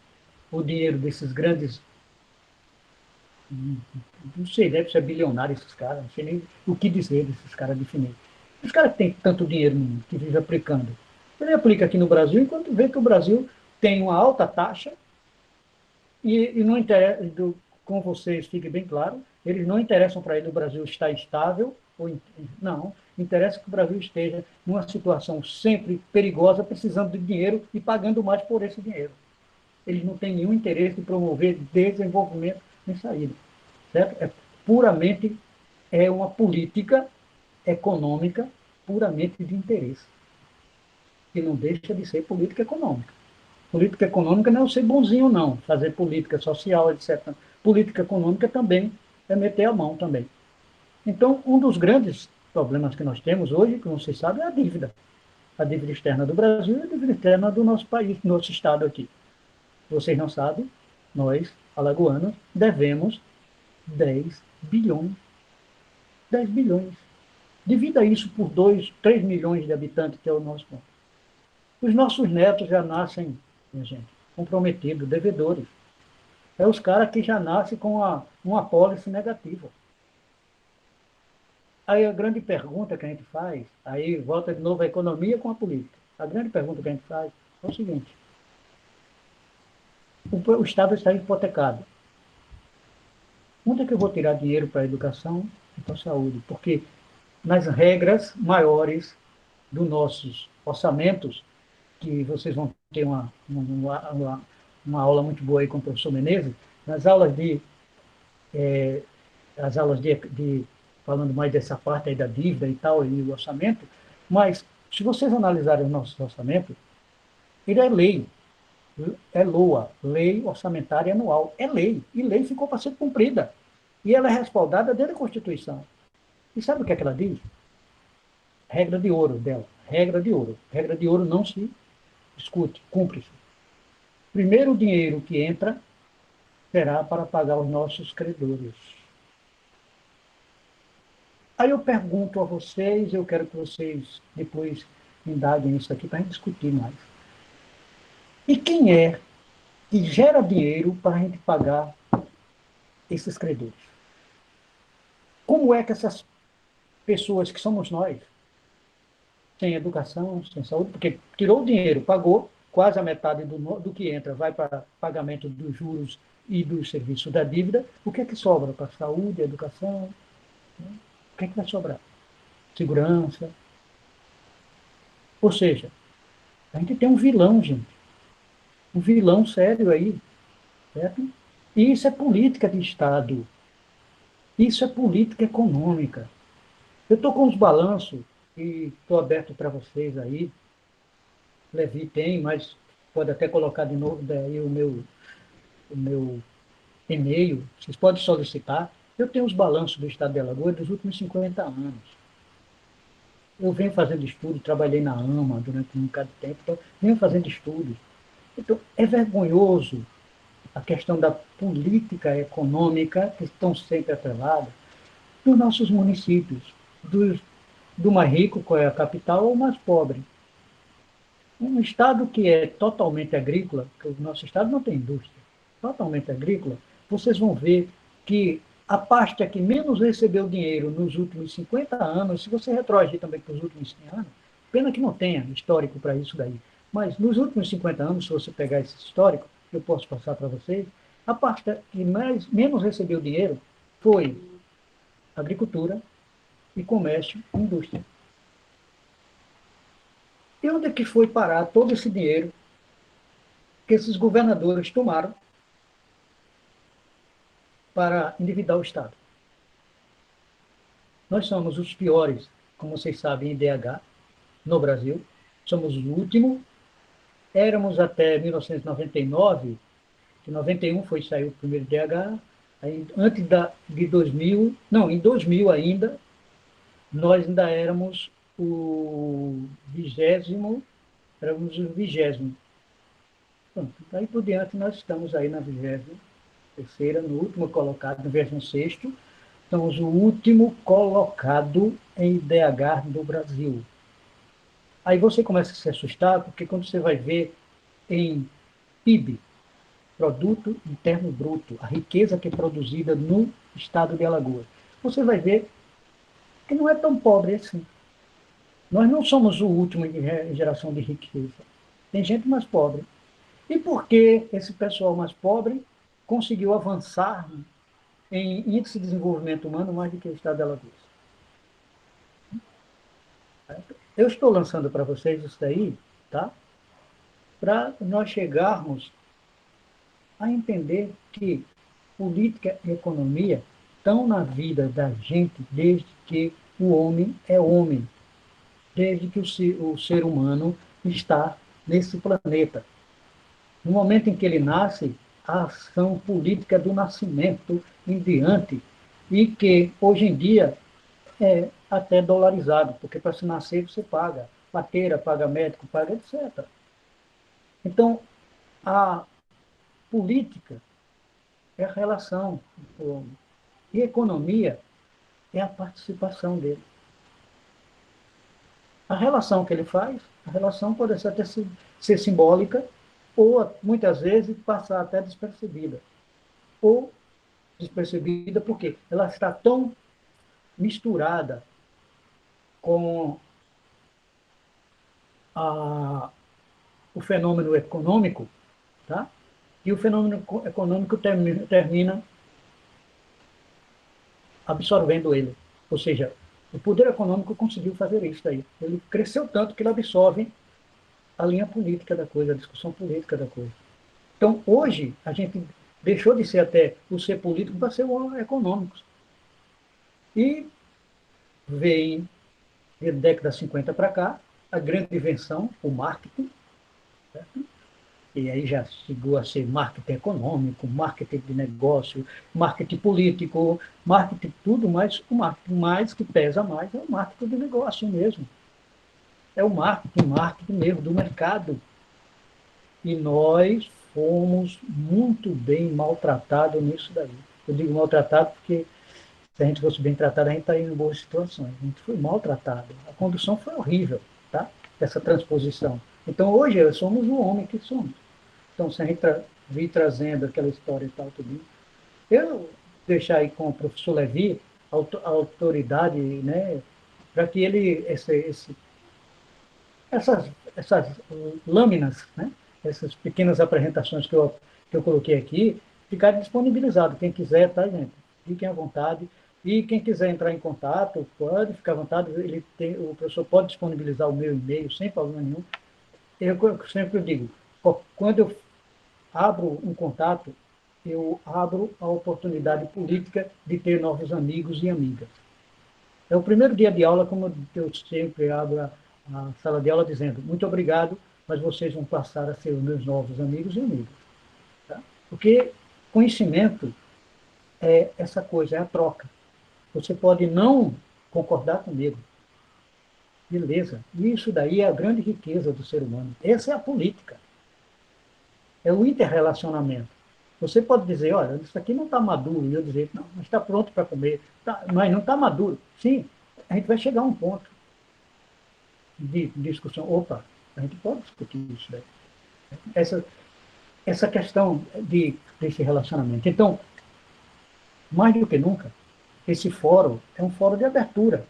Speaker 2: O dinheiro desses grandes, não sei, deve ser bilionário esses caras, não sei nem o que dizer desses caras definir. Os caras que têm tanto dinheiro no mundo, que vivem aplicando. Ele aplica aqui no Brasil, enquanto vê que o Brasil tem uma alta taxa e não interessa, com vocês, fique bem claro, eles não interessam para ele o Brasil estar estável, não, interessa que o Brasil esteja numa situação sempre perigosa, precisando de dinheiro e pagando mais por esse dinheiro. Eles não têm nenhum interesse em promover desenvolvimento nem saída. Certo? Puramente é uma política econômica puramente de interesse, que não deixa de ser política econômica. Política econômica não é ser bonzinho, não, fazer política social, etc. Política econômica também é meter a mão também. Então, um dos grandes problemas que nós temos hoje, como vocês sabem, é a dívida. A dívida externa do Brasil e a dívida externa do nosso país, do nosso estado aqui. Vocês não sabem, nós, alagoanos, devemos 10 bilhões. 10 bilhões. Divida isso por 2, 3 milhões de habitantes, que é o nosso ponto. Os nossos netos já nascem, minha gente, comprometidos, devedores. É os caras que já nascem com uma apólice negativa. Aí a grande pergunta que a gente faz, aí volta de novo a economia com a política. A grande pergunta que a gente faz é o seguinte: o Estado está hipotecado. Onde é que eu vou tirar dinheiro para a educação e para a saúde? Porque nas regras maiores dos nossos orçamentos, que vocês vão ter uma aula muito boa aí com o professor Menezes, nas aulas as aulas falando mais dessa parte aí da dívida e tal, e o orçamento, mas se vocês analisarem o nosso orçamento, ele é lei, é LOA, Lei Orçamentária Anual, é lei, e lei ficou para ser cumprida, e ela é respaldada dentro da Constituição. E sabe o que é que ela diz? Regra de ouro dela, regra de ouro. Regra de ouro não se discute, cumpre-se. Primeiro o dinheiro que entra será para pagar os nossos credores. Aí eu pergunto a vocês, eu quero que vocês depois indaguem isso aqui para a gente discutir mais. E quem é que gera dinheiro para a gente pagar esses credores? Como é que essas pessoas que somos nós, sem educação, sem saúde, porque tirou o dinheiro, pagou, quase a metade do que entra vai para pagamento dos juros e dos serviços da dívida, o que é que sobra para a saúde, a educação? O que é que vai sobrar? Segurança. Ou seja, a gente tem um vilão, gente. Um vilão sério aí, certo? E isso é política de Estado. Isso é política econômica. Eu estou com os balanços e estou aberto para vocês aí. Levi tem, mas pode até colocar de novo daí o meu e-mail. Vocês podem solicitar. Eu tenho os balanços do Estado de Alagoas dos últimos 50 anos. Eu venho fazendo estudo, trabalhei na AMA durante um bocado de tempo, então venho fazendo estudos. Então, é vergonhoso a questão da política econômica, que estão sempre atreladas, dos nossos municípios, do mais rico, qual é a capital, ou mais pobre. Um estado que é totalmente agrícola, que o nosso estado não tem indústria, totalmente agrícola, vocês vão ver que a pasta que menos recebeu dinheiro nos últimos 50 anos, se você retroagir também para os últimos 100 anos, pena que não tenha histórico para isso daí, mas nos últimos 50 anos, se você pegar esse histórico, eu posso passar para vocês, a pasta que menos recebeu dinheiro foi agricultura e comércio e indústria. E onde é que foi parar todo esse dinheiro que esses governadores tomaram para endividar o Estado? Nós somos os piores, como vocês sabem, em IDH no Brasil. Somos o último. Éramos até 1999, que em 91 foi sair o primeiro IDH. Aí, antes de 2000, não, em 2000 ainda, nós ainda éramos o 20º, éramos o 20º. Pronto, daí por diante nós estamos aí na 23ª, no último colocado, no 26º. Somos o último colocado em IDH do Brasil. Aí você começa a se assustar, porque quando você vai ver em PIB, Produto Interno Bruto, a riqueza que é produzida no estado de Alagoas, você vai ver que não é tão pobre assim. Nós não somos o último em geração de riqueza. Tem gente mais pobre. E por que esse pessoal mais pobre conseguiu avançar em índice de desenvolvimento humano mais do que o estado de Alagoas? Eu estou lançando para vocês isso daí, tá? Para nós chegarmos a entender que política e economia estão na vida da gente desde que o homem é homem, desde que o ser humano está nesse planeta. No momento em que ele nasce, a ação política do nascimento em diante, e que hoje em dia é até dolarizado, porque para se nascer você paga pateira, paga médico, paga etc. Então, a política é a relação do homem. E economia é a participação dele. A relação que ele faz, a relação pode até ser simbólica, ou muitas vezes passar até despercebida. Ou despercebida porque ela está tão misturada com o fenômeno econômico, tá? e o fenômeno econômico termina absorvendo ele. Ou seja, o poder econômico conseguiu fazer isso aí. Ele cresceu tanto que ele absorve a linha política da coisa, a discussão política da coisa. Então, hoje, a gente deixou de ser até o ser político para ser o econômico. E veio, de década de 50 para cá, a grande invenção, o marketing, certo? E aí já chegou a ser marketing econômico, marketing de negócio, marketing político, marketing tudo, mas o marketing mais que pesa mais é o marketing de negócio mesmo. É o marketing mesmo, do mercado. E nós fomos muito bem maltratados nisso daí. Eu digo maltratado porque se a gente fosse bem tratado, a gente estaria em boas situações. A gente foi maltratado. A condução foi horrível, tá? Essa transposição. Então, hoje, somos o homem que somos. Então, se a gente vir trazendo aquela história e tal, tudo, eu deixar aí com o professor Levi a autoridade, né, para que ele, essas lâminas, né, essas pequenas apresentações que eu coloquei aqui, ficarem disponibilizadas. Quem quiser, tá, gente? Fiquem à vontade. E quem quiser entrar em contato, pode ficar à vontade. O professor pode disponibilizar o meu e-mail sem problema nenhum. Eu sempre digo, quando eu abro um contato, eu abro a oportunidade política de ter novos amigos e amigas. É o primeiro dia de aula, como eu sempre abro a sala de aula dizendo, muito obrigado, mas vocês vão passar a ser os meus novos amigos e amigas. Tá? Porque conhecimento é essa coisa, é a troca. Você pode não concordar comigo, beleza. Isso daí é a grande riqueza do ser humano. Essa é a política. É o interrelacionamento. Você pode dizer, olha, isso aqui não está maduro, e eu dizer, não, mas está pronto para comer, mas não está maduro. Sim, a gente vai chegar a um ponto de discussão. Opa, a gente pode discutir isso daí. Essa questão desse relacionamento. Então, mais do que nunca, esse fórum é um fórum de abertura,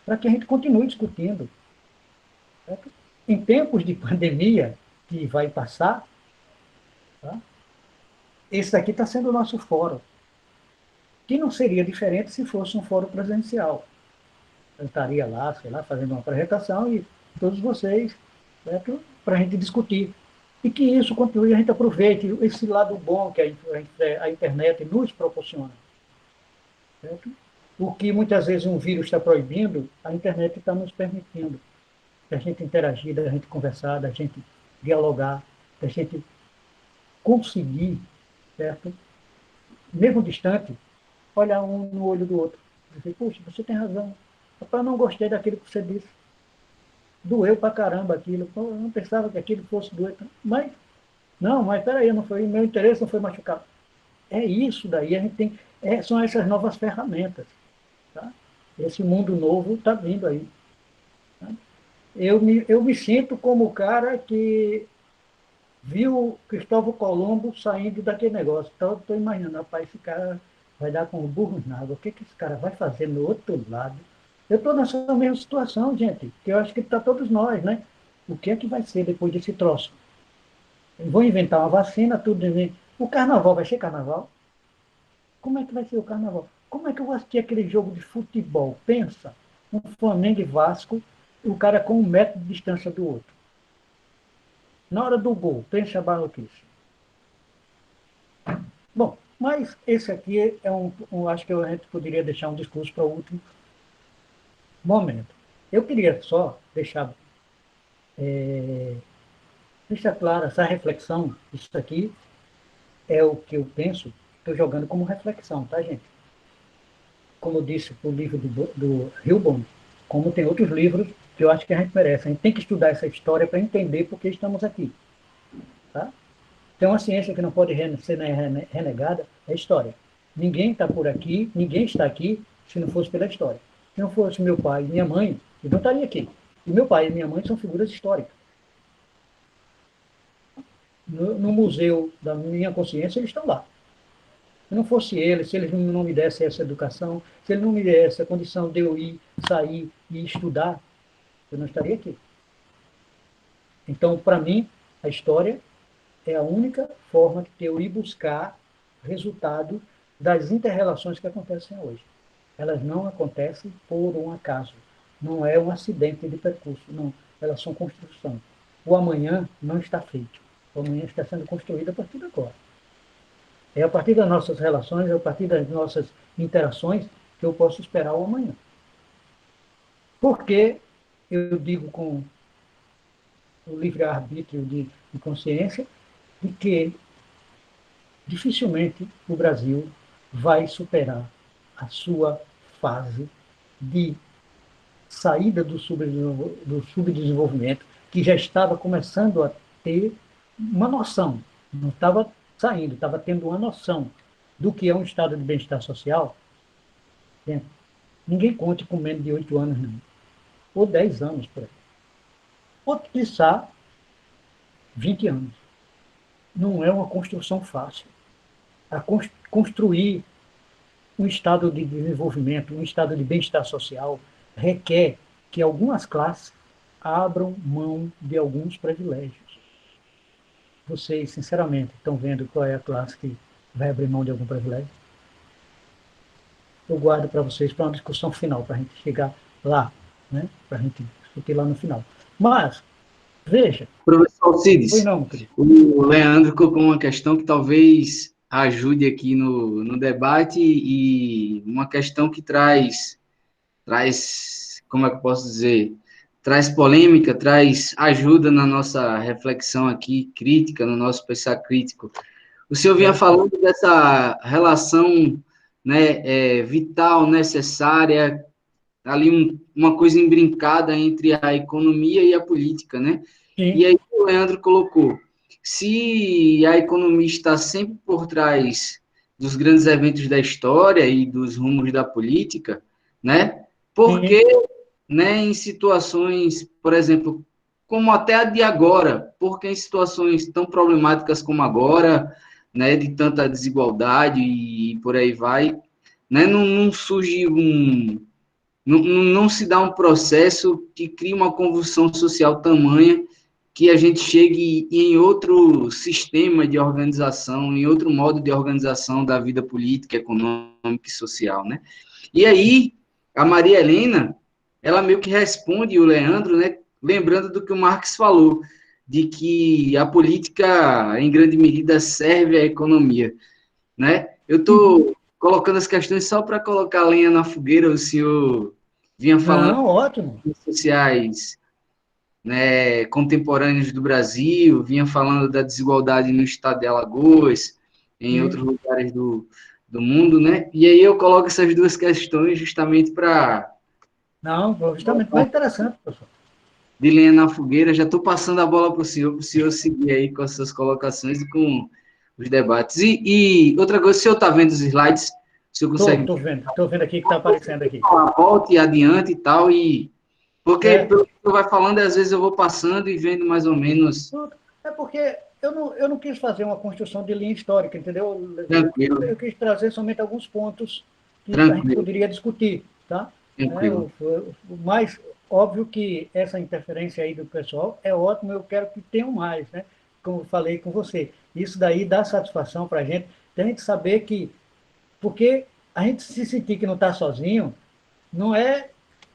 Speaker 2: para que a gente continue discutindo. Certo? Em tempos de pandemia, que vai passar, tá? Esse daqui está sendo o nosso fórum, que não seria diferente se fosse um fórum presencial. Eu estaria lá, sei lá, fazendo uma apresentação e todos vocês, certo? Para a gente discutir. E que isso continue, a gente aproveite esse lado bom que a internet nos proporciona. Certo? O que muitas vezes um vírus está proibindo, a internet está nos permitindo. Da gente interagir, da gente conversar, da gente dialogar, da gente conseguir, certo? Mesmo distante, olhar um no olho do outro. Dizer, puxa, você tem razão. Rapaz, eu não gostei daquilo que você disse. Doeu pra caramba aquilo. Pô, eu não pensava que aquilo fosse doer. Mas, não, mas peraí, não foi, meu interesse não foi machucar. É isso daí, a gente tem. São essas novas ferramentas. Tá? Esse mundo novo está vindo aí. Tá? Eu me sinto como o cara que viu Cristóvão Colombo saindo daquele negócio. Então, estou imaginando, rapaz, esse cara vai dar com burros na água. O que esse cara vai fazer no outro lado? Eu estou nessa mesma situação, gente, que eu acho que está todos nós, né? O que é que vai ser depois desse troço? Vão inventar uma vacina, tudo. O carnaval vai ser carnaval? Como é que vai ser o carnaval? Como é que eu vou assistir aquele jogo de futebol? Pensa, um Flamengo e Vasco, o cara com 1 metro de distância do outro. Na hora do gol, pensa a maluquice. Bom, mas esse aqui é acho que a gente poderia deixar um discurso para o último momento. Eu queria só deixar clara essa reflexão. Isso aqui é o que eu penso, estou jogando como reflexão, tá, gente? Como eu disse, o livro do Hilbom, como tem outros livros que eu acho que a gente merece. A gente tem que estudar essa história para entender por que estamos aqui. Tá? Tem uma ciência que não pode ser renegada, é a história. Ninguém está por aqui, ninguém está aqui se não fosse pela história. Se não fosse meu pai e minha mãe, eu não estaria aqui. E meu pai e minha mãe são figuras históricas. No museu da minha consciência, eles estão lá. Se não fosse eles, se eles não me dessem essa educação, se eles não me dessem a condição de eu ir, sair e estudar, eu não estaria aqui. Então, para mim, a história é a única forma de eu ir buscar resultado das inter-relações que acontecem hoje. Elas não acontecem por um acaso. Não é um acidente de percurso, não. Elas são construção. O amanhã não está feito. O amanhã está sendo construído a partir de agora. É a partir das nossas relações, é a partir das nossas interações que eu posso esperar o amanhã. Porque eu digo com o livre-arbítrio de consciência de que dificilmente o Brasil vai superar a sua fase de saída do subdesenvolvimento, que já estava começando a ter uma noção, não estava saindo, estava tendo uma noção do que é um estado de bem-estar social. Né? Ninguém conte com menos de 8 anos, não. Ou 10 anos, por aí. Ou, quiçá, 20 anos. Não é uma construção fácil. A construir um estado de desenvolvimento, um estado de bem-estar social, requer que algumas classes abram mão de alguns privilégios. Vocês, sinceramente, estão vendo qual é a classe que vai abrir mão de algum privilégio? Eu guardo para vocês para uma discussão final, para a gente chegar lá, né? Para a gente discutir lá no final. Mas, veja.
Speaker 1: Professor Alcides,
Speaker 2: Não, querido.
Speaker 1: o Leandro colocou uma questão que talvez ajude aqui no debate e uma questão que traz, como é que eu posso dizer, traz polêmica, traz ajuda na nossa reflexão aqui, crítica, no nosso pensar crítico. O senhor vinha falando dessa relação, né, vital, necessária, ali uma coisa imbrincada entre a economia e a política, né?
Speaker 2: Sim.
Speaker 1: E aí o Leandro colocou, se a economia está sempre por trás dos grandes eventos da história e dos rumos da política, né? Por que, né, em situações, por exemplo, como até a de agora, porque em situações tão problemáticas como agora, né, de tanta desigualdade e por aí vai, né, não surge não se dá um processo que cria uma convulsão social tamanha que a gente chegue em outro sistema de organização, em outro modo de organização da vida política, econômica e social, né? E aí, a Maria Helena, ela meio que responde o Leandro, né, lembrando do que o Marx falou, de que a política, em grande medida, serve à economia, né? Eu estou colocando as questões só para colocar lenha na fogueira, o senhor vinha falando
Speaker 2: ótimo.
Speaker 1: das sociais, né, contemporâneas do Brasil, vinha falando da desigualdade no estado de Alagoas, em outros lugares do mundo, né? E aí eu coloco essas duas questões justamente para...
Speaker 2: Não, justamente mais interessante, professor.
Speaker 1: De lenha na fogueira, já estou passando a bola para o senhor seguir aí com as suas colocações e com os debates. E outra coisa, o senhor está vendo os slides? O senhor consegue...
Speaker 2: Estou vendo aqui que está aparecendo aqui.
Speaker 1: Volte adiante e tal, e... Porque pelo que você vai falando, às vezes eu vou passando e vendo mais ou menos...
Speaker 2: É porque eu não quis fazer uma construção de linha histórica, entendeu?
Speaker 1: Tranquilo.
Speaker 2: Eu quis trazer somente alguns pontos que a gente poderia discutir, tá?
Speaker 1: Tranquilo.
Speaker 2: O mais óbvio que essa interferência aí do pessoal é ótimo, eu quero que tenham mais, né? Como eu falei com você. Isso daí dá satisfação para a gente saber que... Porque a gente se sentir que não está sozinho, não é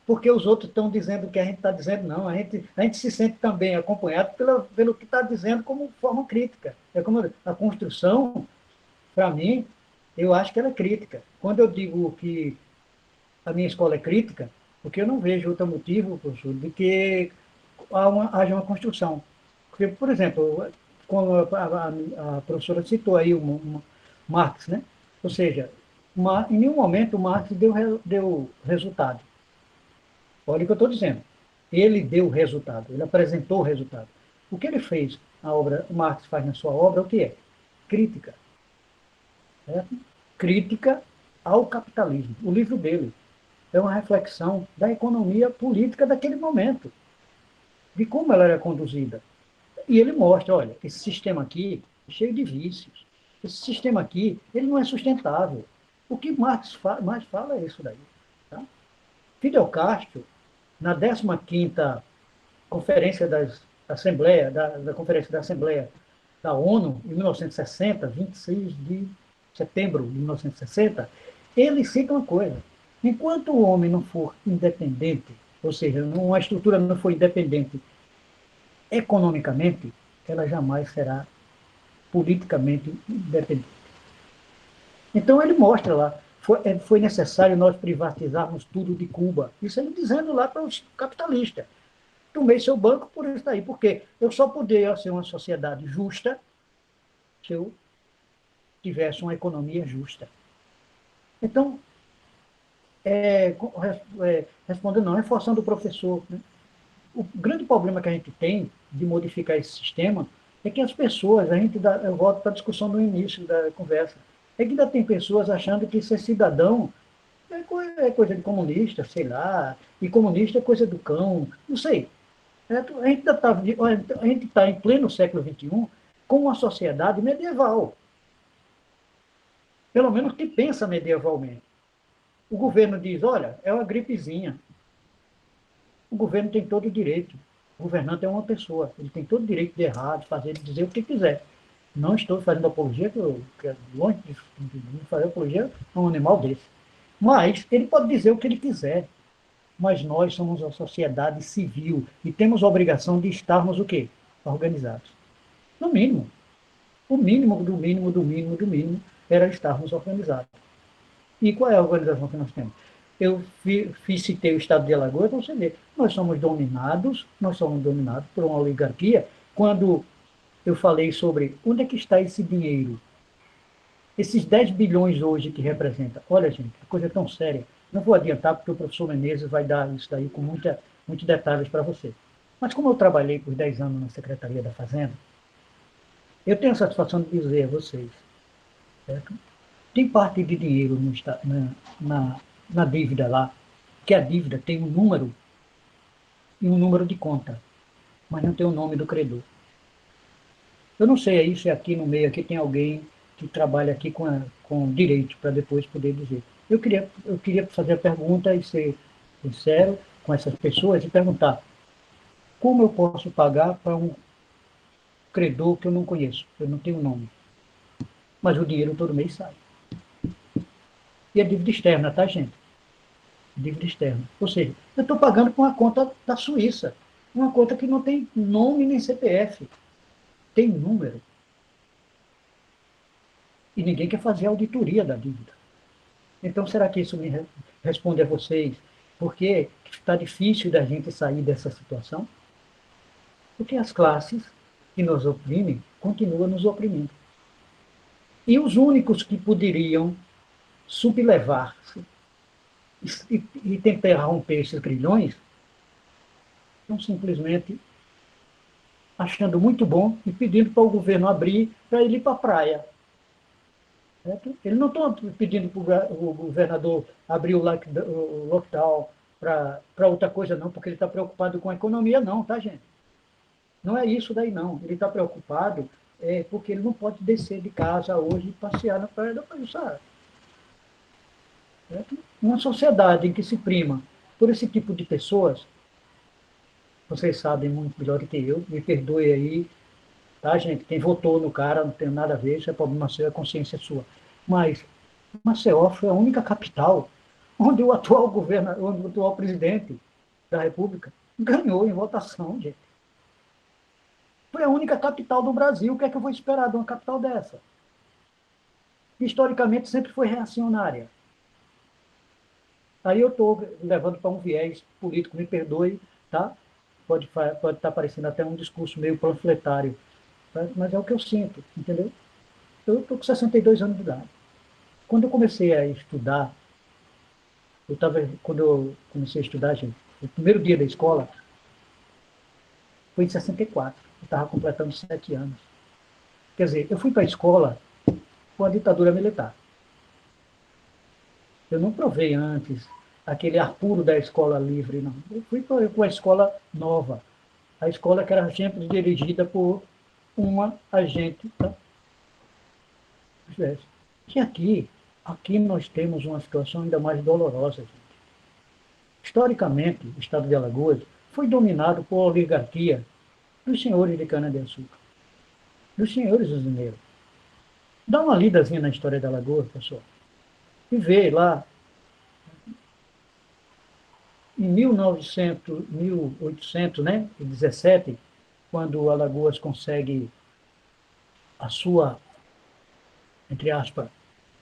Speaker 2: porque os outros estão dizendo o que a gente está dizendo, não. A gente se sente também acompanhado pelo que está dizendo como forma crítica. É como a construção, para mim, eu acho que ela é crítica. Quando eu digo que a minha escola é crítica, porque eu não vejo outro motivo, professor, de que haja uma construção. Porque, por exemplo, como a professora citou aí Marx, né? Ou seja, em nenhum momento o Marx deu resultado. Olha o que eu estou dizendo. Ele deu resultado, ele apresentou o resultado. O que ele fez, o Marx faz na sua obra, o que é? Crítica. Certo? Crítica ao capitalismo. O livro dele é uma reflexão da economia política daquele momento, de como ela era conduzida. E ele mostra, olha, esse sistema aqui é cheio de vícios. Esse sistema aqui, ele não é sustentável. O que Marx mais fala é isso daí. Tá? Fidel Castro, na 15ª Conferência da Conferência da Assembleia da ONU, em 1960, 26 de setembro de 1960, ele cita uma coisa: enquanto o homem não for independente, ou seja, uma estrutura não for independente economicamente, ela jamais será politicamente independente. Então ele mostra lá, foi necessário nós privatizarmos tudo de Cuba. Isso ele dizendo lá para os capitalistas. Tomei seu banco por isso daí, porque eu só poderia ser uma sociedade justa se eu tivesse uma economia justa. Então, respondendo não, reforçando o professor, né? O grande problema que a gente tem de modificar esse sistema é que as pessoas, eu volto para a discussão no início da conversa, é que ainda tem pessoas achando que ser cidadão é coisa de comunista, sei lá, e comunista é coisa do cão, não sei. A gente está em pleno século XXI com uma sociedade medieval, pelo menos que pensa medievalmente. O governo diz, olha, é uma gripezinha. O governo tem todo o direito. O governante é uma pessoa. Ele tem todo o direito de errar, de fazer, de dizer o que quiser. Não estou fazendo apologia, que é longe de fazer apologia a um animal desse. Mas ele pode dizer o que ele quiser. Mas nós somos uma sociedade civil e temos a obrigação de estarmos o quê? Organizados. No mínimo. O mínimo do mínimo do mínimo do mínimo era estarmos organizados. E qual é a organização que nós temos? Citei o Estado de Alagoas, para você ver, nós somos dominados por uma oligarquia. Quando eu falei sobre onde é que está esse dinheiro, esses 10 bilhões hoje que representa, olha, gente, a coisa é tão séria. Não vou adiantar, porque o professor Menezes vai dar isso daí com muitos detalhes para você. Mas como eu trabalhei por 10 anos na Secretaria da Fazenda, eu tenho a satisfação de dizer a vocês, certo? Tem parte de dinheiro na dívida lá, que a dívida tem um número e um número de conta, mas não tem o nome do credor. Eu não sei aí se aqui no meio aqui tem alguém que trabalha aqui com direito para depois poder dizer. Eu queria fazer a pergunta e ser sincero com essas pessoas e perguntar como eu posso pagar para um credor que eu não conheço, eu não tenho nome, mas o dinheiro todo mês sai. E é dívida externa, tá, gente? Dívida externa. Ou seja, eu estou pagando com uma conta da Suíça, uma conta que não tem nome nem CPF, tem número. E ninguém quer fazer a auditoria da dívida. Então, será que isso me responde a vocês? Por que está difícil da gente sair dessa situação? Porque as classes que nos oprimem continuam nos oprimindo. E os únicos que poderiam sublevar-se e tentar romper esses grilhões estão simplesmente achando muito bom e pedindo para o governo abrir para ele ir para a praia. Certo? Eles não estão pedindo para o governador abrir o lockdown para outra coisa, não, porque ele está preocupado com a economia, não, tá, gente? Não é isso daí, não. Ele está preocupado porque ele não pode descer de casa hoje e passear na praia da Pajuçara. Uma sociedade em que se prima por esse tipo de pessoas, vocês sabem muito melhor do que eu, me perdoe aí, tá, gente? Quem votou no cara não tem nada a ver, isso é problema seu, é consciência sua. Mas Maceió foi a única capital onde o atual onde o atual presidente da República ganhou em votação, gente. Foi a única capital do Brasil. O que é que eu vou esperar de uma capital dessa? Historicamente sempre foi reacionária. Aí eu estou levando para um viés político, me perdoe, tá? Pode estar parecendo até um discurso meio panfletário, tá? Mas é o que eu sinto, entendeu? Eu estou com 62 anos de idade. Quando eu comecei a estudar, quando eu comecei a estudar, gente, o primeiro dia da escola foi em 64. Eu estava completando 7 anos. Quer dizer, eu fui para a escola com a ditadura militar. Eu não provei antes aquele ar puro da escola livre, não. Eu fui com a escola nova. A escola que era sempre dirigida por uma agente. Tá? Que aqui nós temos uma situação ainda mais dolorosa, gente. Historicamente, o estado de Alagoas foi dominado por oligarquia dos senhores de cana-de-açúcar. dos senhores usineiros. Dá uma lidazinha na história da Lagoa, pessoal, e vê lá, em 1900, 1800, né, 17, quando Alagoas consegue a sua, entre aspas,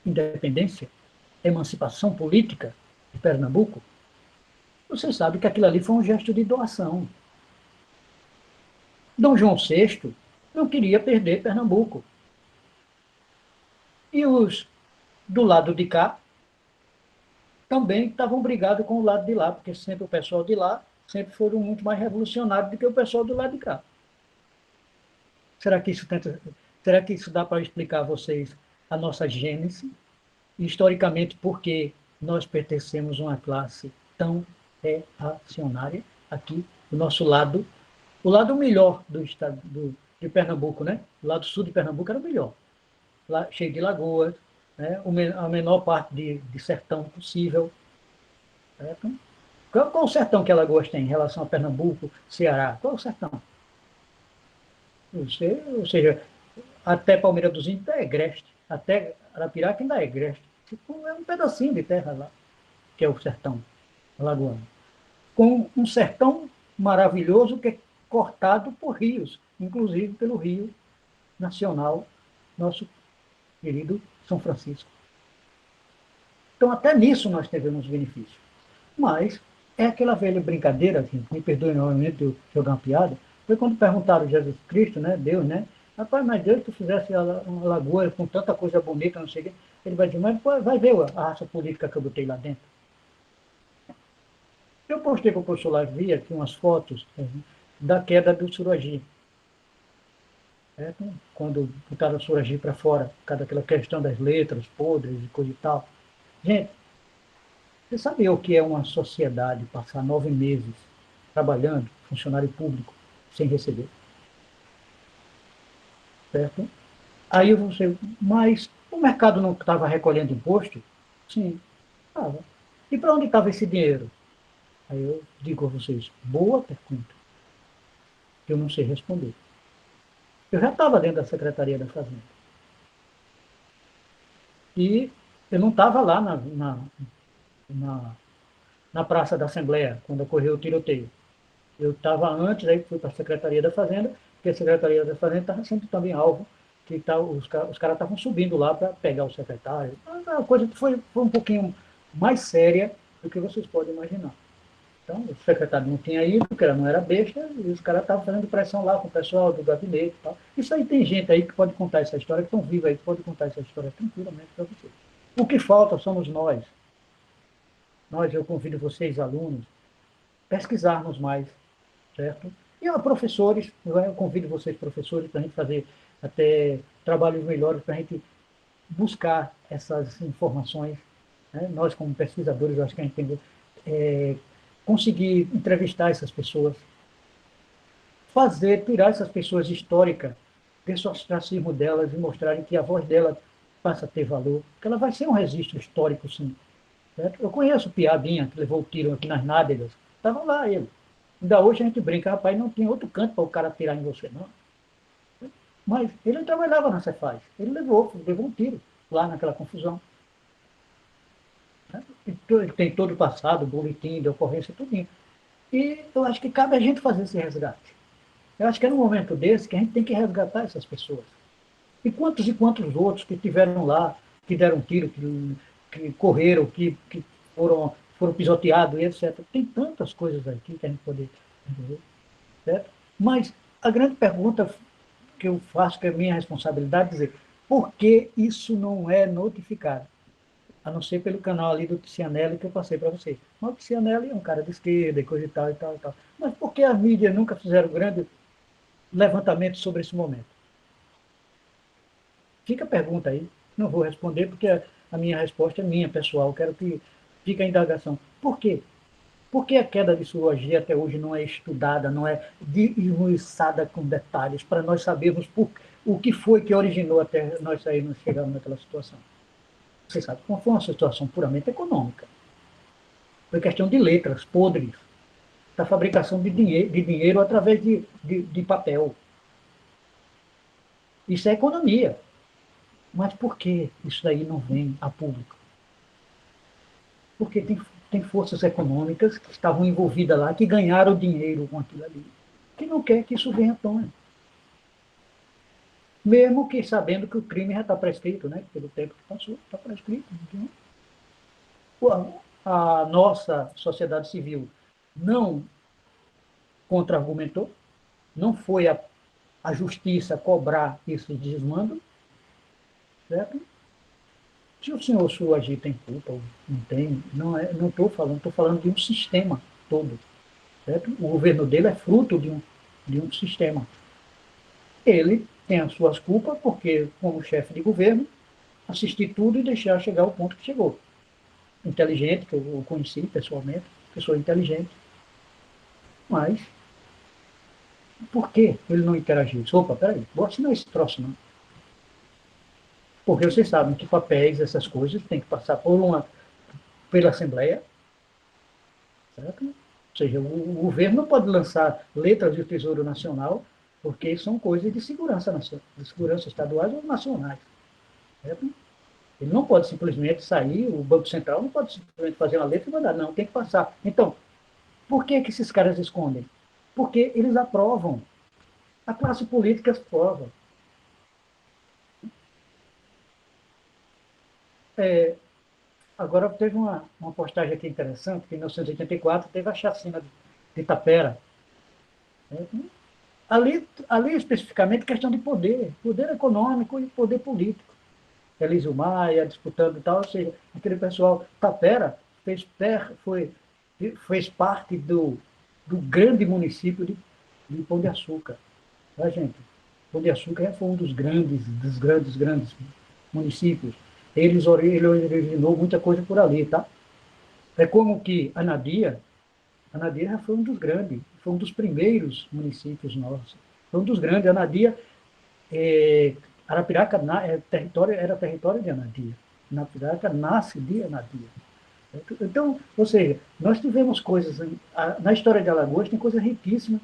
Speaker 2: independência, emancipação política de Pernambuco, você sabe que aquilo ali foi um gesto de doação. Dom João VI não queria perder Pernambuco. E os do lado de cá também estavam brigados com o lado de lá, porque sempre o pessoal de lá sempre foram muito mais revolucionários do que o pessoal do lado de cá. Será que isso tenta, será que isso dá para explicar a vocês a nossa gênese? Historicamente, por que nós pertencemos a uma classe tão reacionária aqui do nosso lado, o lado melhor do estado de Pernambuco, né? O lado sul de Pernambuco era o melhor, lá, cheio de lagoas, né? A menor parte de sertão possível. Certo? Qual o sertão que Alagoas tem em relação a Pernambuco, Ceará? Qual o sertão? Você, ou seja, até Palmeira dos Índios é agreste, até Arapiraca ainda é agreste. Tipo, é um pedacinho de terra lá, que é o sertão alagoano. Com um sertão maravilhoso que é cortado por rios, inclusive pelo Rio Nacional, nosso querido São Francisco. Então, até nisso nós tivemos benefício. Mas é aquela velha brincadeira, gente, me perdoe novamente eu jogar uma piada, foi quando perguntaram a Jesus Cristo, né, Deus, né, rapaz, mas Deus, tu fizesse uma lagoa com tanta coisa bonita, não sei o quê, ele vai dizer, mas pô, vai ver a raça política que eu botei lá dentro. Eu postei para o professor Lavi aqui umas fotos da queda do Suragi, certo? Quando botaram o Suragi para fora, por causa daquela questão das letras podres e coisa e tal. Gente, você sabe o que é uma sociedade passar 9 meses trabalhando, funcionário público, sem receber, certo? Aí você, mas o mercado não estava recolhendo imposto? Sim, estava. E para onde estava esse dinheiro? Aí eu digo a vocês, boa pergunta, que eu não sei responder. Eu já estava dentro da Secretaria da Fazenda. E eu não estava lá na, na Praça da Assembleia, quando ocorreu o tiroteio. Eu estava antes, aí fui para a Secretaria da Fazenda, porque a Secretaria da Fazenda estava sendo também alvo, que os caras estavam subindo lá para pegar o secretário. A coisa foi um pouquinho mais séria do que vocês podem imaginar. Então, o secretário não tinha ido, porque não era besta, e os caras estavam fazendo pressão lá com o pessoal do gabinete e tal. Isso aí tem gente aí que pode contar essa história, que estão vivos aí, que pode contar essa história tranquilamente para vocês. O que falta somos nós. Nós, eu convido vocês, alunos, pesquisarmos mais, certo? E professores, eu convido vocês, professores, para a gente fazer até trabalhos melhores, para a gente buscar essas informações. Né? Nós, como pesquisadores, eu acho que a gente tem que conseguir entrevistar essas pessoas, tirar essas pessoas históricas desse ostracismo delas e mostrarem que a voz dela passa a ter valor, que ela vai ser um registro histórico, sim. Certo? Eu conheço o Piabinha, que levou o tiro aqui nas nádegas, estava lá ele. Ainda hoje a gente brinca, rapaz, não tinha outro canto para o cara tirar em você, não. Mas ele não trabalhava na Cefaz, ele levou um tiro lá naquela confusão. Né? Ele tem todo o passado, boletim de ocorrência, tudinho. E eu acho que cabe a gente fazer esse resgate. Eu acho que é num momento desse que a gente tem que resgatar essas pessoas. E quantos outros que estiveram lá, que deram tiro, que correram, que foram pisoteados, etc. Tem tantas coisas aqui que a gente pode entender, certo? Mas a grande pergunta que eu faço, que é minha responsabilidade, é dizer, por que isso não é notificado? A não ser pelo canal ali do Tizianelli que eu passei para vocês. Mas o Tizianelli é um cara de esquerda e coisa e tal, e tal, e tal. Mas por que as mídias nunca fizeram grande levantamento sobre esse momento? Fica a pergunta aí. Não vou responder porque a minha resposta é minha, pessoal. Quero que fique a indagação. Por quê? Por que a queda de cirurgia até hoje não é estudada, não é esmiuçada com detalhes, para nós sabermos o que foi que originou até nós sairmos, chegarmos naquela situação? Você sabe como foi uma situação puramente econômica. Foi questão de letras podres, da fabricação de dinheiro através de papel. Isso é economia. Mas por que isso daí não vem a público? Porque tem forças econômicas que estavam envolvidas lá, que ganharam dinheiro com aquilo ali, que não quer que isso venha à tona. Mesmo que sabendo que o crime já está prescrito, né? Pelo tempo que passou, está prescrito. Então, a nossa sociedade civil não contra-argumentou, não foi a justiça cobrar esse desmando, certo? Se o senhor Suagir tem culpa ou não tem, não estou falando de um sistema todo, certo? O governo dele é fruto de um sistema. Ele tem as suas culpas, porque, como chefe de governo, assistir tudo e deixar chegar ao ponto que chegou. Inteligente, que eu conheci pessoalmente, pessoa inteligente, mas por que ele não interagiu? Opa, peraí, vou assinar esse troço, não. Porque vocês sabem que papéis, essas coisas, tem que passar pela Assembleia, certo? Ou seja, o governo não pode lançar letras do Tesouro Nacional, porque são coisas de segurança estaduais ou nacionais, certo? Ele não pode simplesmente sair, o Banco Central não pode simplesmente fazer uma letra e mandar, não, tem que passar. Então, por que esses caras escondem? Porque eles aprovam. A classe política aprova. É, agora, teve uma postagem aqui interessante, que em 1984 teve a chacina de Itapera. Né? Ali, especificamente, questão de poder econômico e poder político. Elísio Maia disputando e tal, ou seja, aquele pessoal, Tapera fez parte do grande município de Pão de Açúcar. Tá, gente? Pão de Açúcar foi um dos grandes municípios. Ele originou muita coisa por ali, tá? É como que a Nadia foi um dos grandes, foi um dos primeiros municípios nossos. Foi um dos grandes. A Nadia, Arapiraca era território de Anadia. Arapiraca nasce de Anadia. Então, ou seja, nós tivemos coisas, na história de Alagoas tem coisas riquíssimas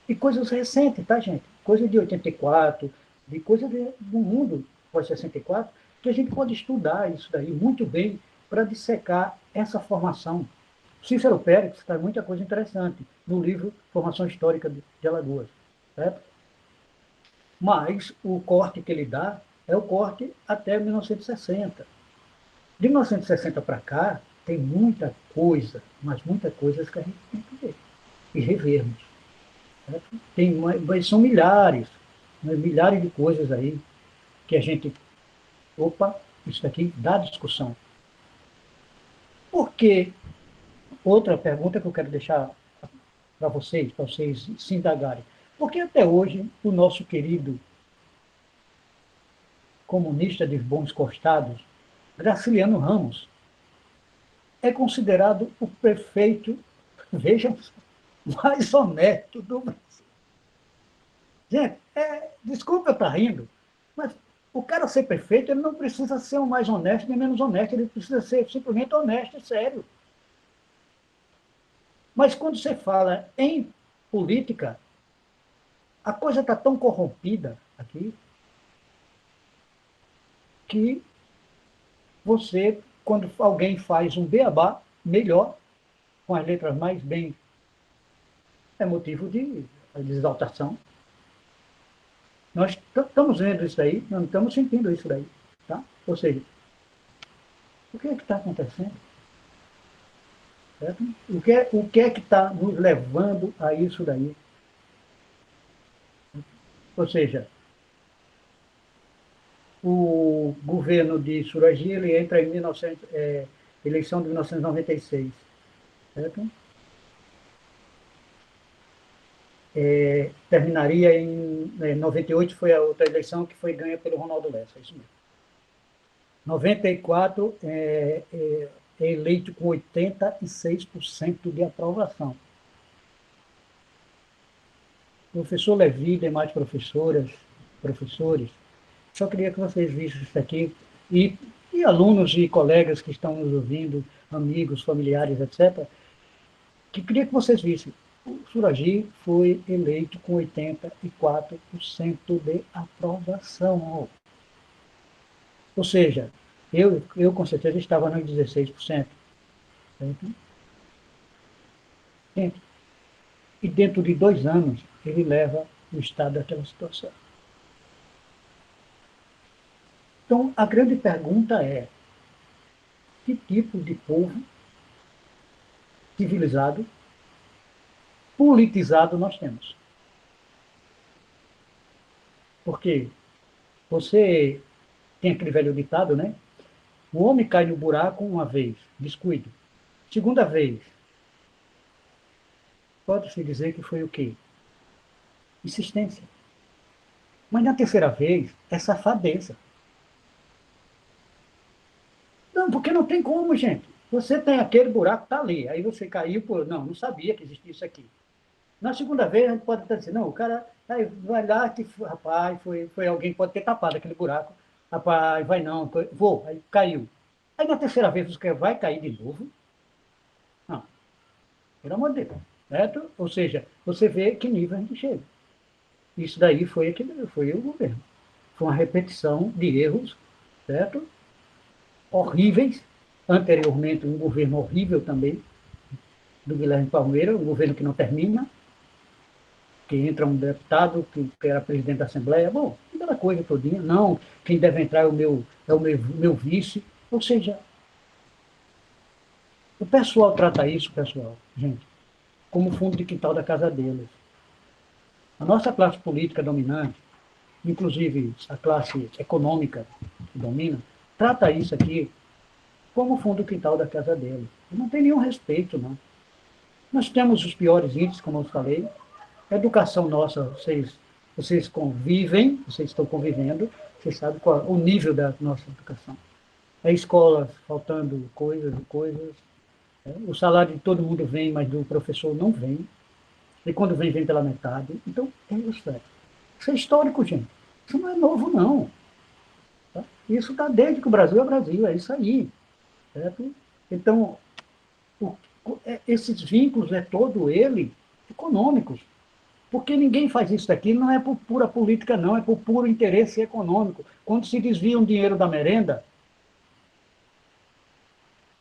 Speaker 2: e coisas recentes, tá, gente? Coisa de 84, de coisa do mundo pós-64, que a gente pode estudar isso daí muito bem para dissecar essa formação. Cícero Pérez traz muita coisa interessante no livro Formação Histórica de Alagoas, certo? Mas o corte que ele dá é o corte até 1960. De 1960 para cá, tem muita coisa, mas muita coisa que a gente tem que ver e revermos. Certo? Mas são milhares, né, milhares de coisas aí que a gente, opa, isso daqui dá discussão. Por que? Outra pergunta que eu quero deixar para vocês se indagarem. Porque até hoje o nosso querido comunista de bons costados, Graciliano Ramos, é considerado o prefeito, vejam, mais honesto do Brasil. Gente, desculpa eu estar rindo, mas o cara ser prefeito, ele não precisa ser o mais honesto nem menos honesto, ele precisa ser simplesmente honesto e sério. Mas quando você fala em política, a coisa está tão corrompida aqui que você, quando alguém faz um beabá melhor, com as letras mais bem, é motivo de exaltação. Nós estamos vendo isso daí, nós estamos sentindo isso daí. Tá? Ou seja, o que é que está acontecendo? Certo? O que é que está nos levando a isso daí? Ou seja, o governo de Suragi, ele entra em eleição de 1996. Certo? Terminaria em 98, foi a outra eleição que foi ganha pelo Ronaldo Lessa, isso mesmo. 94 é eleito com 86% de aprovação. Professor Levi, demais professores, só queria que vocês vissem isso aqui, e alunos e colegas que estão nos ouvindo, amigos, familiares, etc., que queria que vocês vissem. O Suragi foi eleito com 84% de aprovação. Ou seja, eu com certeza estava nos 16%. Certo? E dentro de 2 anos, ele leva o Estado àquela situação. Então, a grande pergunta é: que tipo de povo civilizado, politizado nós temos? Porque você tem aquele velho ditado, né? O homem cai no buraco uma vez, descuido. Segunda vez, pode-se dizer que foi o quê? Insistência. Mas na terceira vez, é safadeza. Não, porque não tem como, gente. Você tem aquele buraco, está ali. Aí você caiu, por não, não sabia que existia isso aqui. Na segunda vez, a gente pode até dizer, não, o cara aí vai lá, que, rapaz, foi alguém que pode ter tapado aquele buraco. Rapaz, vai não, vou, aí caiu. Aí na terceira vez você vai cair de novo? Não, pelo amor de Deus. Certo? Ou seja, você vê que nível a gente chega. Isso daí foi o governo. Foi uma repetição de erros, certo? Horríveis. Anteriormente, um governo horrível também, do Guilherme Palmeira, um governo que não termina, que entra um deputado que era presidente da Assembleia, bom, aquela coisa todinha, não, quem deve entrar é o meu vice. Ou seja, o pessoal trata isso, pessoal, gente, como fundo de quintal da casa deles. A nossa classe política dominante, inclusive a classe econômica que domina, trata isso aqui como fundo de quintal da casa deles. Não tem nenhum respeito, não. Nós temos os piores índices, como eu falei. A educação nossa, vocês convivem, vocês estão convivendo, vocês sabem qual é o nível da nossa educação. É escolas faltando coisas e coisas. O salário de todo mundo vem, mas do professor não vem. E quando vem, vem pela metade. Então, é isso. Isso é histórico, gente. Isso não é novo, não. Tá? Isso está desde que o Brasil é Brasil, é isso aí. Certo? Então, esses vínculos é todo ele econômicos. Porque ninguém faz isso aqui, não é por pura política, não, é por puro interesse econômico. Quando se desvia um dinheiro da merenda,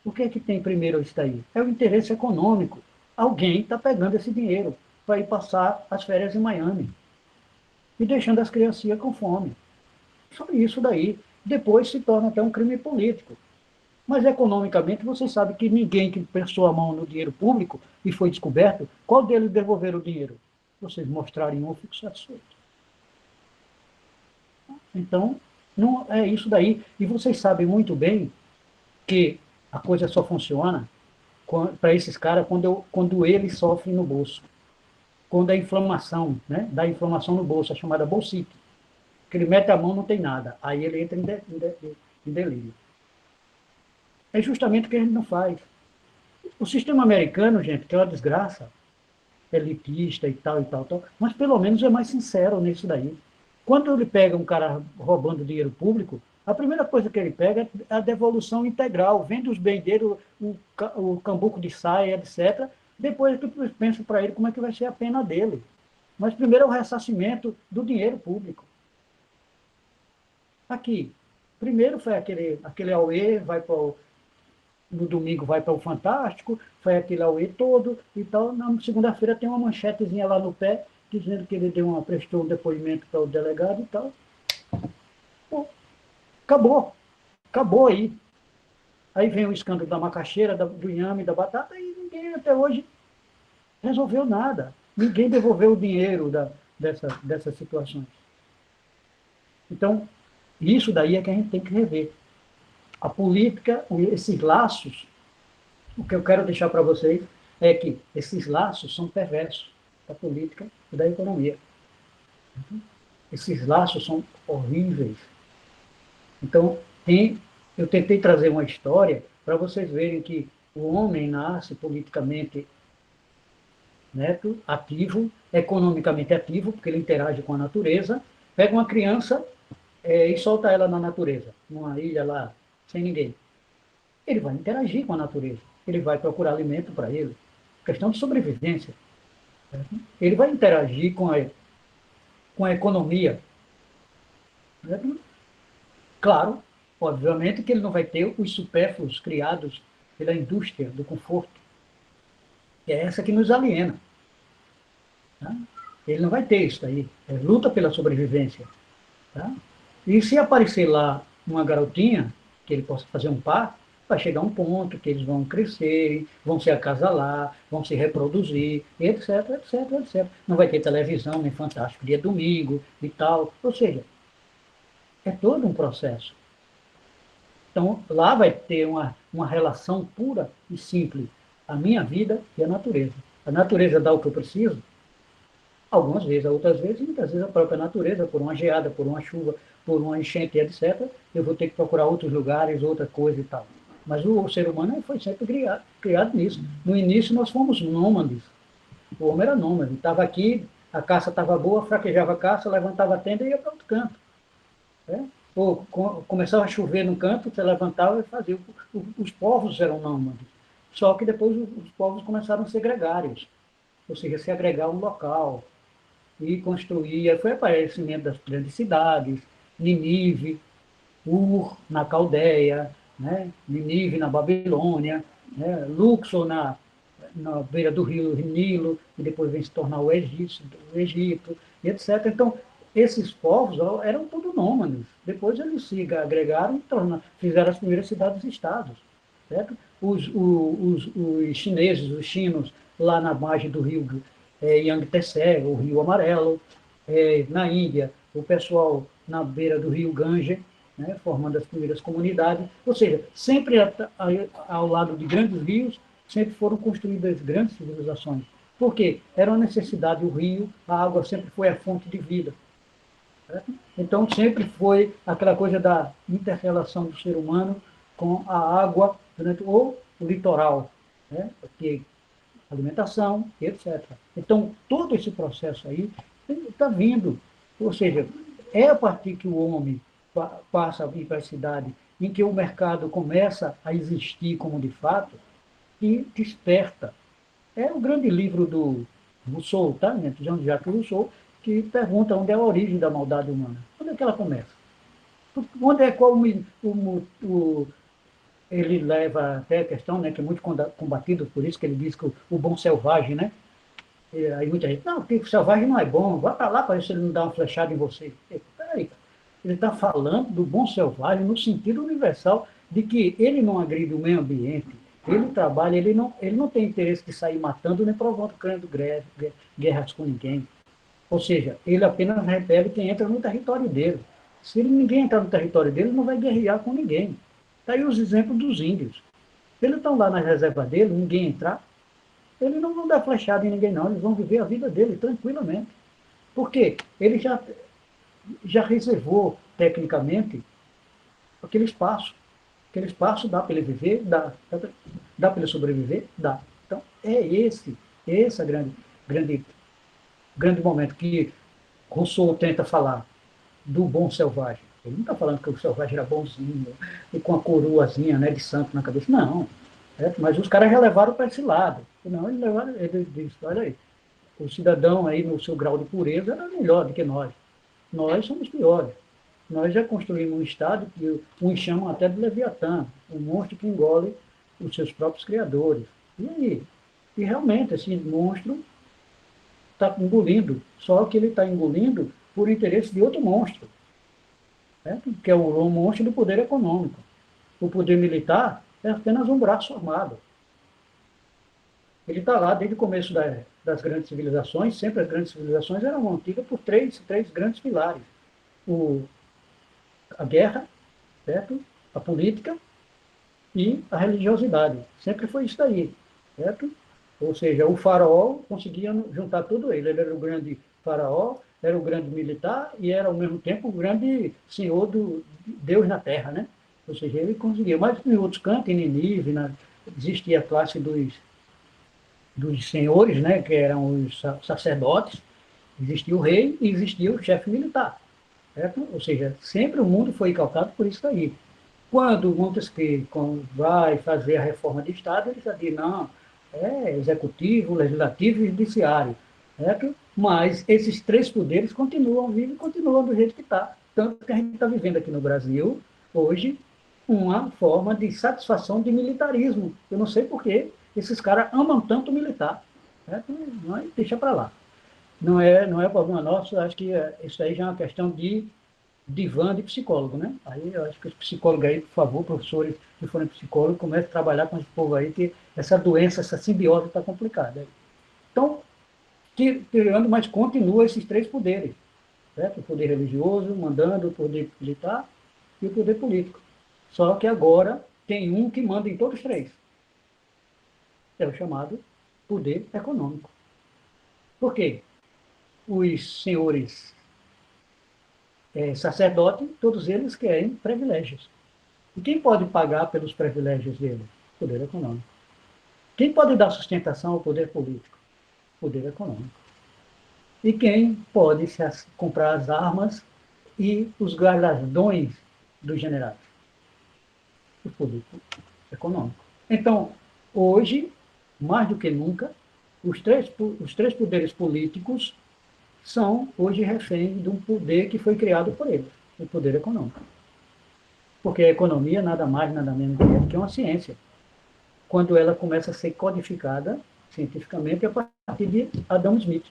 Speaker 2: o que é que tem primeiro isso daí? É o interesse econômico. Alguém está pegando esse dinheiro para ir passar as férias em Miami e deixando as criancinhas com fome. Só isso daí. Depois se torna até um crime político. Mas economicamente, você sabe que ninguém que prestou a mão no dinheiro público e foi descoberto, qual deles devolveram o dinheiro? Vocês mostrarem um, eu fico satisfeito. Então, não é isso daí. E vocês sabem muito bem que a coisa só funciona para esses caras quando eles sofrem no bolso. Quando a inflamação, né, dá inflamação no bolso, a chamada bolsite, que ele mete a mão, não tem nada. Aí ele entra em delírio. É justamente o que a gente não faz. O sistema americano, gente, que é uma desgraça, elitista e tal, mas pelo menos é mais sincero nisso daí. Quando ele pega um cara roubando dinheiro público, a primeira coisa que ele pega é a devolução integral, vende os bens dele, o cambuco de saia, etc. Depois tu pensa para ele como é que vai ser a pena dele. Mas primeiro é o ressarcimento do dinheiro público. Aqui, primeiro foi aquele auê, no domingo vai para o Fantástico, foi aquele auê todo e tal. Na segunda-feira tem uma manchetezinha lá no pé, dizendo que ele prestou um depoimento para o delegado e tal. Pô, acabou aí. Aí vem o escândalo da macaxeira, do inhame, da batata, e ninguém até hoje resolveu nada. Ninguém devolveu o dinheiro dessas situações. Então, isso daí é que a gente tem que rever. A política, esses laços, o que eu quero deixar para vocês é que esses laços são perversos da política e da economia. Esses laços são horríveis. Então, eu tentei trazer uma história para vocês verem que o homem nasce politicamente, né, ativo, economicamente ativo, porque ele interage com a natureza, pega uma criança e solta ela na natureza, numa ilha lá, sem ninguém. Ele vai interagir com a natureza, ele vai procurar alimento para ele, questão de sobrevivência. Ele vai interagir com a economia, certo? Claro, obviamente que ele não vai ter os supérfluos criados pela indústria do conforto, que é essa que nos aliena. Tá? Ele não vai ter isso aí. É luta pela sobrevivência. Tá? E se aparecer lá uma garotinha, que ele possa fazer um par, vai chegar um ponto que eles vão crescer, vão se acasalar, vão se reproduzir, etc, etc, etc. Não vai ter televisão, nem Fantástico dia domingo e tal. Ou seja, é todo um processo. Então, lá vai ter uma relação pura e simples. A minha vida e a natureza. A natureza dá o que eu preciso, algumas vezes, outras vezes, muitas vezes a própria natureza, por uma geada, por uma chuva, por uma enchente, etc., eu vou ter que procurar outros lugares, outra coisa e tal. Mas o ser humano foi sempre criado nisso. No início, nós fomos nômades. O homem era nômade. Estava aqui, a caça estava boa, fraquejava a caça, levantava a tenda e ia para outro canto. Né? Ou começava a chover no canto, você levantava e fazia. Os povos eram nômades. Só que depois os povos começaram a ser gregários, ou seja, se agregar a um local, e construía, foi o aparecimento das grandes cidades, Ninive, Ur, na Caldeia, né? Ninive, na Babilônia, né? Luxor, na beira do rio Nilo, e depois vem se tornar o Egito, e etc. Então, esses povos eram todos nômades. Depois eles se agregaram e fizeram as primeiras cidades-estados. Certo? Os chineses, os chinos, lá na margem do rio Yangtze, o Rio Amarelo, na Índia, o pessoal na beira do rio Gange, né, formando as primeiras comunidades. Ou seja, sempre ao lado de grandes rios, sempre foram construídas grandes civilizações. Por quê? Era uma necessidade, o rio, a água sempre foi a fonte de vida. Certo? Então, sempre foi aquela coisa da inter-relação do ser humano com a água, ou o litoral, né? Porque alimentação, etc. Então, todo esse processo aí está vindo. Ou seja, é a partir que o homem passa a vir para a cidade, em que o mercado começa a existir como de fato, que desperta. É o grande livro do Rousseau, tá? Jean-Jacques Rousseau, que pergunta onde é a origem da maldade humana. Onde é que ela começa? Onde é qual ele leva até a questão, né, que é muito combatido, por isso que ele diz que o bom selvagem, né? E aí muita gente, não, o selvagem não é bom, vá para lá para ver se ele não dá uma flechada em você. Peraí, ele está falando do bom selvagem no sentido universal de que ele não agride o meio ambiente, ele trabalha, ele não tem interesse de sair matando nem provocando guerras com ninguém. Ou seja, ele apenas repele quem entra no território dele. Se ninguém entrar no território dele, ele não vai guerrear com ninguém. Está aí os exemplos dos índios. Eles estão lá na reserva dele, ninguém entrar, ele não dá flechada em ninguém, não. Eles vão viver a vida dele tranquilamente. Por quê? Ele já reservou, tecnicamente, aquele espaço. Aquele espaço dá para ele viver, dá para ele sobreviver? Dá. Então, esse é o grande momento que Rousseau tenta falar do bom selvagem. Ele não está falando que o selvagem era bonzinho e com a coroazinha, né, de santo na cabeça. Não. Mas os caras já levaram para esse lado. Não, ele disse, olha aí, o cidadão aí no seu grau de pureza era melhor do que nós. Nós somos piores. Nós já construímos um Estado que uns chamam até de Leviatã, um monstro que engole os seus próprios criadores. E aí? E realmente, esse monstro está engolindo, só que ele está engolindo por interesse de outro monstro, certo? Que é o monstro do poder econômico. O poder militar é apenas um braço armado. Ele está lá desde o começo das grandes civilizações, sempre as grandes civilizações eram mantidas por três grandes pilares. A guerra, certo? A política e a religiosidade. Sempre foi isso daí, certo? Ou seja, o faraó conseguia juntar tudo ele. Ele era o grande faraó, era o grande militar e era, ao mesmo tempo, o grande senhor do Deus na terra, né? Ou seja, ele conseguia. Mas em outros cantos, em Nínive, existia a classe dos senhores, né, que eram os sacerdotes, existia o rei e existia o chefe militar. Certo? Ou seja, sempre o mundo foi calcado por isso aí. Quando Montesquieu vai fazer a reforma de Estado, ele já diz, não, é executivo, legislativo e judiciário. certo? Mas esses três poderes continuam vivos e continuam do jeito que está. Tanto que a gente está vivendo aqui no Brasil, hoje, uma forma de satisfação de militarismo. Eu não sei por que esses caras amam tanto o militar. Certo? Não, deixa para lá. Não é problema nosso, acho que isso aí já é uma questão de divã de psicólogo, né? Aí eu acho que os psicólogos aí, por favor, professores que forem psicólogos, comecem a trabalhar com esse povo aí, que essa doença, essa simbiose está complicada. Então, tirando, mas continua esses três poderes, certo? O poder religioso, mandando, o poder militar e o poder político. Só que agora tem um que manda em todos os três. É o chamado poder econômico. Por quê? Os senhores sacerdotes, todos eles querem privilégios. E quem pode pagar pelos privilégios deles? Poder econômico. Quem pode dar sustentação ao poder político? Poder econômico. E quem pode comprar as armas e os galardões dos generais? O poder econômico. Então, hoje, mais do que nunca, os três poderes políticos são hoje reféns de um poder que foi criado por eles, o poder econômico. Porque a economia nada mais, nada menos do que uma ciência. Quando ela começa a ser codificada cientificamente a partir de Adam Smith.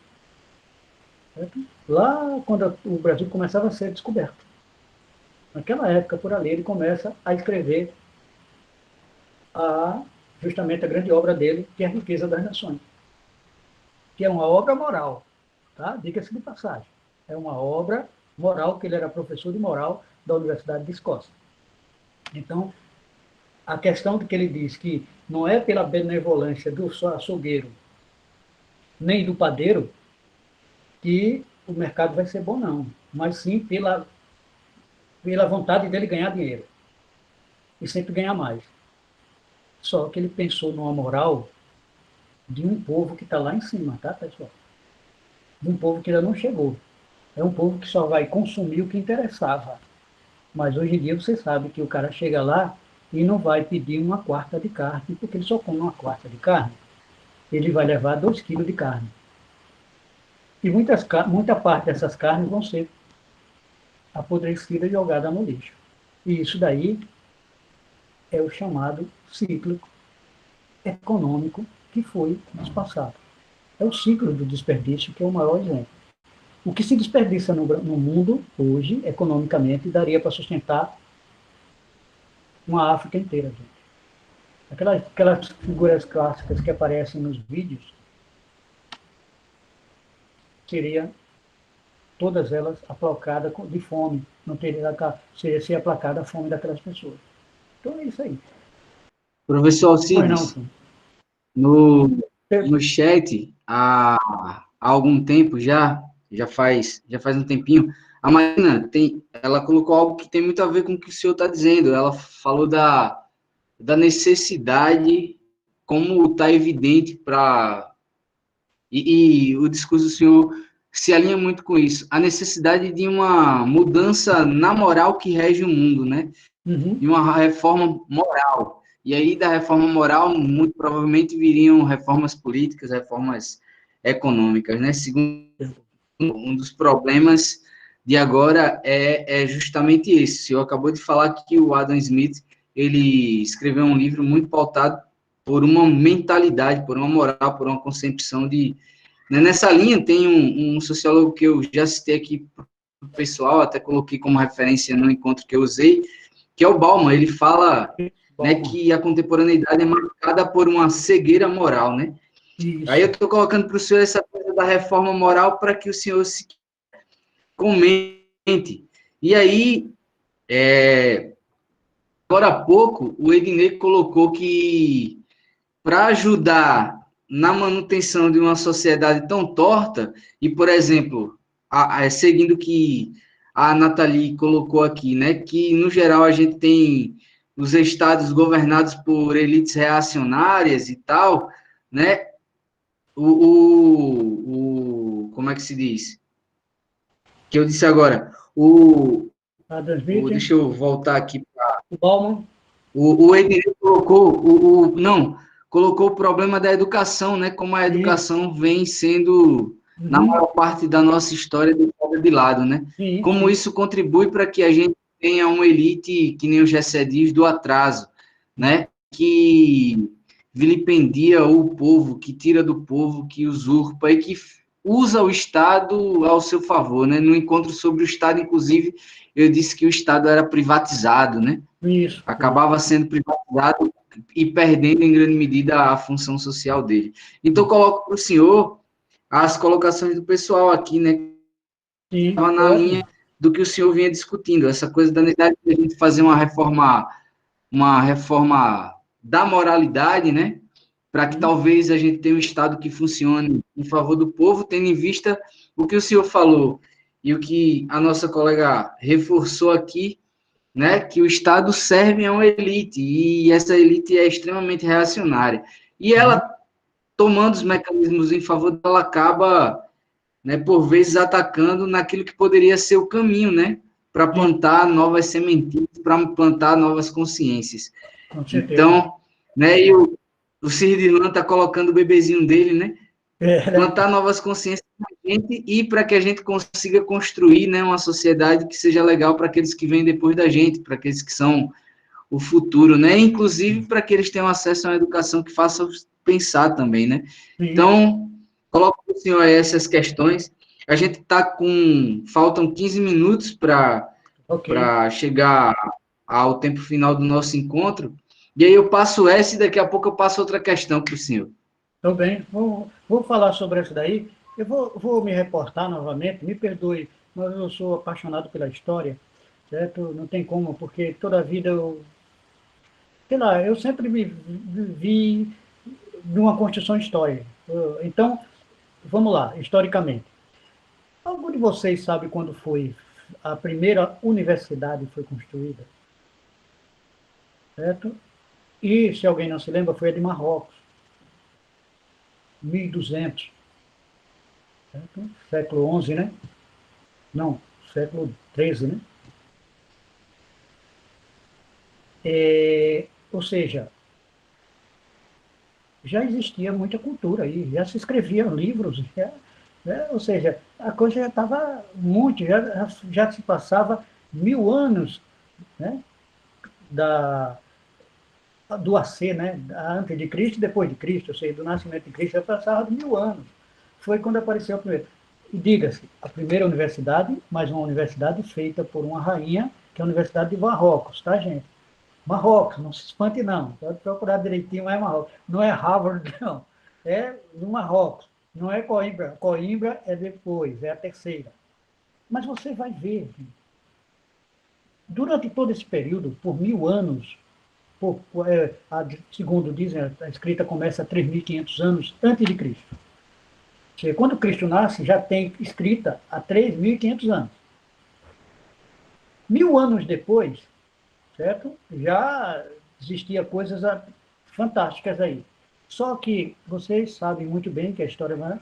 Speaker 2: Certo? Lá quando o Brasil começava a ser descoberto. Naquela época, por ali, ele começa a escrever justamente a grande obra dele, que é a Riqueza das Nações. Que é uma obra moral, tá? Diga-se de passagem. É uma obra moral, que ele era professor de moral da Universidade de Escócia. Então, a questão de que ele diz que não é pela benevolência do açougueiro nem do padeiro que o mercado vai ser bom, não. Mas sim pela vontade dele ganhar dinheiro. E sempre ganhar mais. Só que ele pensou numa moral de um povo que está lá em cima, tá, pessoal? De um povo que ainda não chegou. É um povo que só vai consumir o que interessava. Mas hoje em dia você sabe que o cara chega lá e não vai pedir uma quarta de carne, porque ele só come uma quarta de carne. Ele vai levar 2 quilos de carne. E muita parte dessas carnes vão ser apodrecida e jogada no lixo. E isso daí é o chamado ciclo econômico que foi nos passado. É o ciclo do desperdício que é o maior exemplo. O que se desperdiça no mundo hoje, economicamente, daria para sustentar uma África inteira. Gente. Aquelas figuras clássicas que aparecem nos vídeos, seria todas elas aplacadas de fome, não teria seria ser aplacada a fome daquelas pessoas. Então é isso aí.
Speaker 1: Professor
Speaker 2: Pois não,
Speaker 1: Alcides,
Speaker 2: sim.
Speaker 1: no, no chat, há algum tempo já faz um tempinho, a Marina ela colocou algo que tem muito a ver com o que o senhor está dizendo. Ela falou da necessidade, como está evidente para. E o discurso do senhor se alinha muito com isso, a necessidade de uma mudança na moral que rege o mundo, né?
Speaker 2: Uhum.
Speaker 1: De uma reforma moral. E aí, da reforma moral, muito provavelmente viriam reformas políticas, reformas econômicas, né? Segundo um dos problemas de agora é justamente esse. O senhor acabou de falar que o Adam Smith, ele escreveu um livro muito pautado por uma mentalidade, por uma moral, por uma concepção de... Né? Nessa linha, tem um sociólogo que eu já citei aqui para o pessoal, até coloquei como referência no encontro que eu usei, que é o Bauman. Ele fala, né, que a contemporaneidade é marcada por uma cegueira moral, né? Aí eu
Speaker 2: Isso.
Speaker 1: estou colocando para o senhor essa coisa da reforma moral para que o senhor se comente. E aí, agora há pouco, o Ednei colocou que para ajudar na manutenção de uma sociedade tão torta, e, por exemplo, seguindo o que a Nathalie colocou aqui, né, que, no geral, a gente tem os estados governados por elites reacionárias e tal, né, como é que se diz? Que eu disse agora,
Speaker 2: Adam Smith,
Speaker 1: deixa eu voltar aqui.
Speaker 2: o Bauman.
Speaker 1: O Ednei colocou, não, colocou o problema da educação, né? Como a
Speaker 2: Sim.
Speaker 1: educação vem sendo na maior parte da nossa história deixada de lado, né?
Speaker 2: Sim,
Speaker 1: Como
Speaker 2: sim.
Speaker 1: isso contribui para que a gente tenha uma elite, que nem o Gessé diz, do atraso, né? Que vilipendia o povo, que tira do povo, que usurpa e que usa o Estado ao seu favor, né? No encontro sobre o Estado, inclusive, eu disse que o Estado era privatizado, né?
Speaker 2: Isso.
Speaker 1: Acabava sendo privatizado e perdendo em grande medida a função social dele. Então, coloco para o senhor as colocações do pessoal aqui, né?
Speaker 2: Sim,
Speaker 1: Estava na linha
Speaker 2: ótimo.
Speaker 1: do que o senhor vinha discutindo, essa coisa da necessidade de a gente fazer uma reforma da moralidade, né? Para que
Speaker 2: Sim,
Speaker 1: talvez a gente tenha um Estado que funcione em favor do povo, tendo em vista o que o senhor falou e o que a nossa colega reforçou aqui, né? Que o Estado serve a uma elite e essa elite é extremamente reacionária. E
Speaker 2: sim,
Speaker 1: ela, tomando os mecanismos em favor dela, acaba, né, por vezes atacando naquilo que poderia ser o caminho, né, para
Speaker 2: sim,
Speaker 1: plantar novas sementes, para plantar novas consciências.
Speaker 2: com certeza.
Speaker 1: Então, né, e o Cirdilan está colocando o bebezinho dele, né,
Speaker 2: É, né?
Speaker 1: plantar novas consciências na gente e para que a gente consiga construir, né, uma sociedade que seja legal para aqueles que vêm depois da gente, para aqueles que são o futuro, né, inclusive para que eles tenham acesso a uma educação que faça pensar também, né.
Speaker 2: Sim,
Speaker 1: Então, coloco para o senhor aí essas questões. A gente está com. Faltam 15 minutos
Speaker 2: ok.
Speaker 1: chegar ao tempo final do nosso encontro. E aí eu passo essa e daqui a pouco eu passo outra questão para o senhor.
Speaker 2: Estou bem. Vou falar sobre isso daí. Eu vou me reportar novamente. Me perdoe, mas eu sou apaixonado pela história, certo? Não tem como, porque toda a vida eu, sei lá, eu sempre me vi numa construção histórica. Então, vamos lá, historicamente. Algum de vocês sabe quando foi a primeira universidade foi construída, certo? E, se alguém não se lembra, foi a de Marrocos, 1200, certo? Século XI, né? Não, século XIII, né? Ou seja, já existia muita cultura aí, já se escreviam livros, já, né? Ou seja, a coisa já estava muito, já se passava 1000 anos, né? Da, do AC, né? Antes de Cristo e depois de Cristo, ou seja, do nascimento de Cristo, já passava de 1000 anos. Foi quando apareceu a primeira. E diga-se, a primeira universidade, mas uma universidade feita por uma rainha, que é a Universidade de Marrocos, tá, gente? Marrocos, não se espante não, pode procurar direitinho, é Marrocos. Não é Harvard, não. É no Marrocos. Não é Coimbra. Coimbra é depois, é a terceira. Mas você vai ver, durante todo esse período, por 1000 anos, segundo dizem, a escrita começa a 3.500 anos antes de Cristo. Ou seja, quando Cristo nasce, já tem escrita há 3.500 anos. 1000 anos depois, certo? Já existia coisas fantásticas aí. Só que vocês sabem muito bem que a história vai.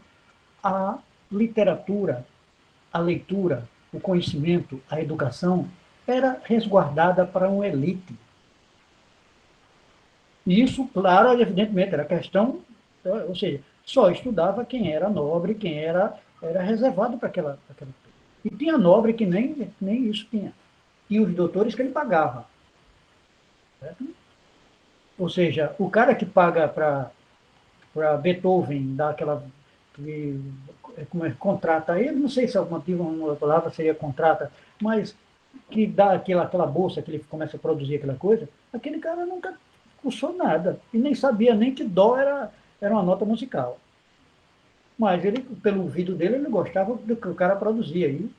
Speaker 2: A literatura, a leitura, o conhecimento, a educação era resguardada para uma elite. E isso, claro, evidentemente, era questão, ou seja, só estudava quem era nobre, quem era reservado para aquela. E tinha nobre que nem isso tinha. E os doutores que ele pagava. Certo? Ou seja, o cara que paga para Beethoven dar aquela. Como é, contrata ele, não sei se é o motivo, uma palavra seria contrata, mas que dá aquela bolsa que ele começa a produzir aquela coisa, aquele cara nunca cursou nada e nem sabia nem que dó era uma nota musical. Mas ele, pelo ouvido dele, ele gostava do que o cara produzia e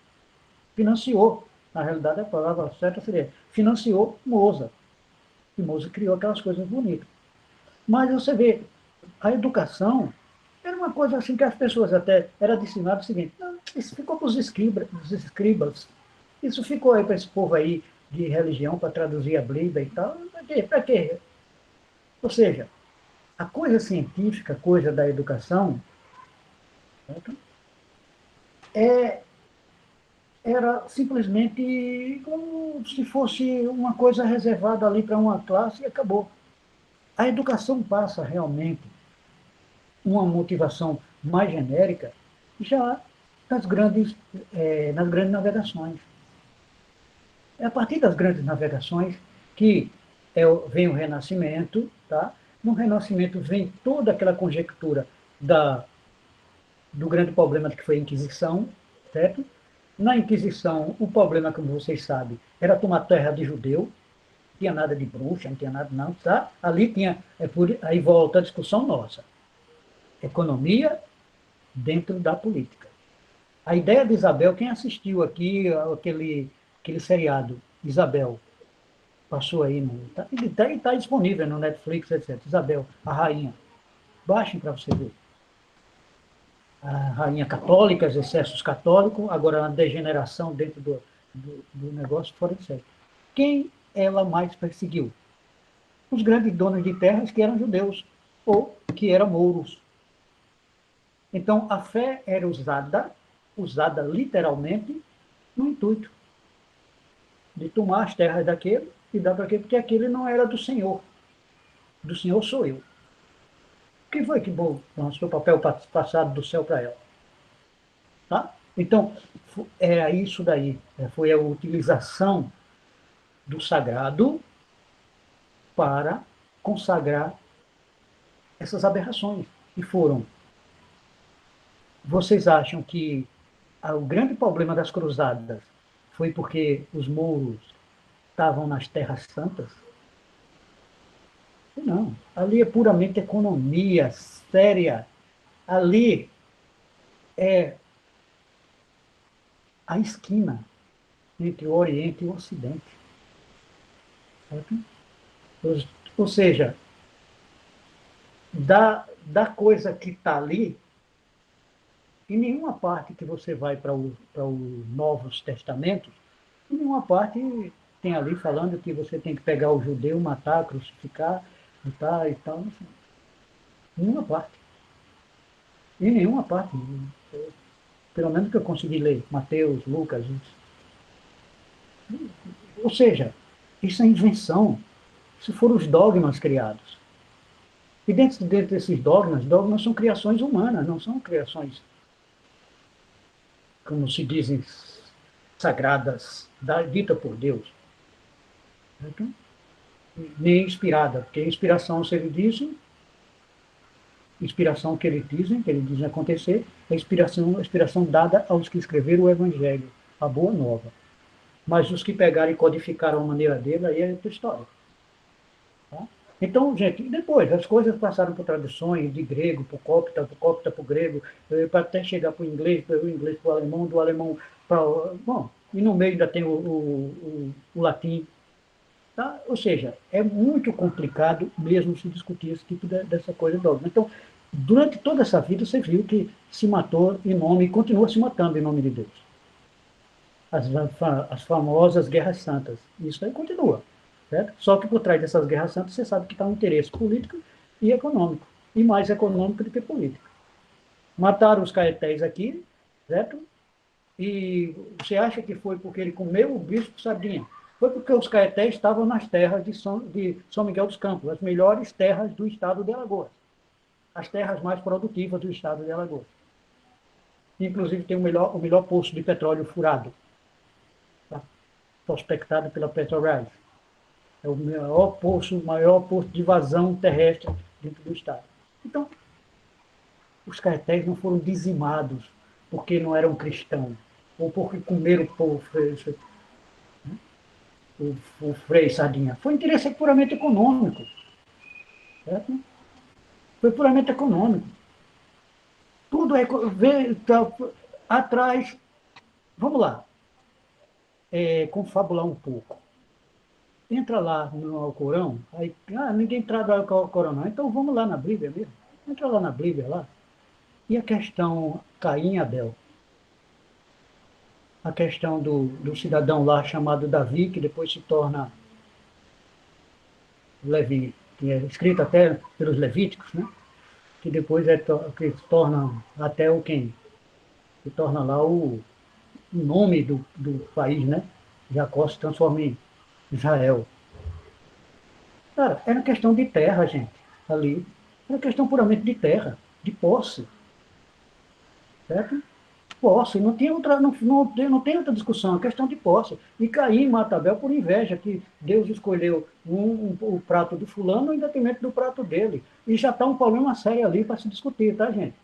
Speaker 2: financiou. Na realidade, a palavra certa seria financiou Mozart. E Mozart criou aquelas coisas bonitas. Mas você vê, a educação era uma coisa assim que as pessoas até era ensinado o seguinte, não, isso ficou para os escribas, isso ficou aí para esse povo aí de religião para traduzir a Bíblia e tal, para quê? Para quê? Ou seja, a coisa científica, a coisa da educação, certo? é, era simplesmente como se fosse uma coisa reservada ali para uma classe e acabou. A educação passa realmente uma motivação mais genérica, já nas grandes navegações. É a partir das grandes navegações que vem o Renascimento, tá? No Renascimento vem toda aquela conjectura do grande problema que foi a Inquisição, certo? Na Inquisição, o problema, como vocês sabem, era tomar terra de judeu, não tinha nada de bruxa, não tinha nada, não, tá? Ali tinha, aí volta a discussão nossa, economia dentro da política. A ideia de Isabel, quem assistiu aqui aquele seriado, Isabel, passou aí, está disponível no Netflix, etc. Isabel, a rainha. Baixem para você ver. A rainha católica, os excessos católicos, agora a degeneração dentro do negócio fora de série. Quem ela mais perseguiu? Os grandes donos de terras que eram judeus ou que eram mouros. Então, a fé era usada literalmente, no intuito de tomar as terras daquele e dar para aquele, porque aquele não era do Senhor. Do Senhor sou eu. Quem foi que lançou o papel passado do céu para ela? Tá? Então, era isso daí. Foi a utilização do sagrado para consagrar essas aberrações. E foram. Vocês acham que o grande problema das cruzadas foi porque os mouros estavam nas terras santas? Não. Ali é puramente economia séria. Ali é a esquina entre o Oriente e o Ocidente. Certo? Ou seja, da coisa que está ali, em nenhuma parte que você vai para os Novos Testamentos, em nenhuma parte tem ali falando que você tem que pegar o judeu, matar, crucificar, lutar e tal. Assim. Nenhuma parte. Em nenhuma parte. Pelo menos que eu consegui ler. Mateus, Lucas. Ou seja, isso é invenção. Isso foram os dogmas criados. E dentro desses dogmas são criações humanas, não são criações, como se dizem, sagradas, dita por Deus. Certo? Nem inspirada, porque a inspiração, se ele diz, inspiração que eles dizem acontecer, é a inspiração dada aos que escreveram o Evangelho, a Boa Nova. Mas os que pegaram e codificaram a maneira dele, aí é outra história. Tá? Então, gente, depois as coisas passaram por traduções de grego para o copta para o grego, para até chegar para o inglês para o alemão, do alemão para o... Bom, e no meio ainda tem o latim. Tá? Ou seja, é muito complicado mesmo se discutir esse tipo dessa coisa de dogma. Então, durante toda essa vida, você viu que se matou em nome, e continua se matando em nome de Deus. As famosas guerras santas. Isso aí continua. Certo? Só que por trás dessas guerras santas, você sabe que está um interesse político e econômico. E mais econômico do que político. Mataram os caetés aqui, certo? E você acha que foi porque ele comeu o bispo sardinha? Foi porque os caetés estavam nas terras de São Miguel dos Campos, as melhores terras do estado de Alagoas. As terras mais produtivas do estado de Alagoas. Inclusive tem o melhor poço de petróleo furado, tá? Prospectado pela Petrobras. É o maior poço de vazão terrestre dentro do estado. Então, os caetés não foram dizimados porque não eram cristãos, ou porque comeram o Frei Sardinha. Foi interesse puramente econômico. Certo? Foi puramente econômico. Tudo é. Tá, atrás. Vamos lá. Confabular um pouco. Entra lá no Alcorão, aí, ninguém trabalha com o Alcorão, não. Então vamos lá na Bíblia mesmo. Entra lá na Bíblia lá. E a questão Caim e Abel? A questão do cidadão lá chamado Davi, que depois se torna Levi, que é escrito até pelos Levíticos, né? Que depois que se torna até o quem? Que torna lá o nome do país, né? Jacó se transforma em Israel. Cara, era questão de terra, gente, ali. Era questão puramente de terra, de posse. Certo? Posse, não tem outra, não tem outra discussão, é questão de posse. E Caim mata Abel por inveja, que Deus escolheu o prato do fulano em detrimento do prato dele. E já está um problema sério ali para se discutir, tá, gente?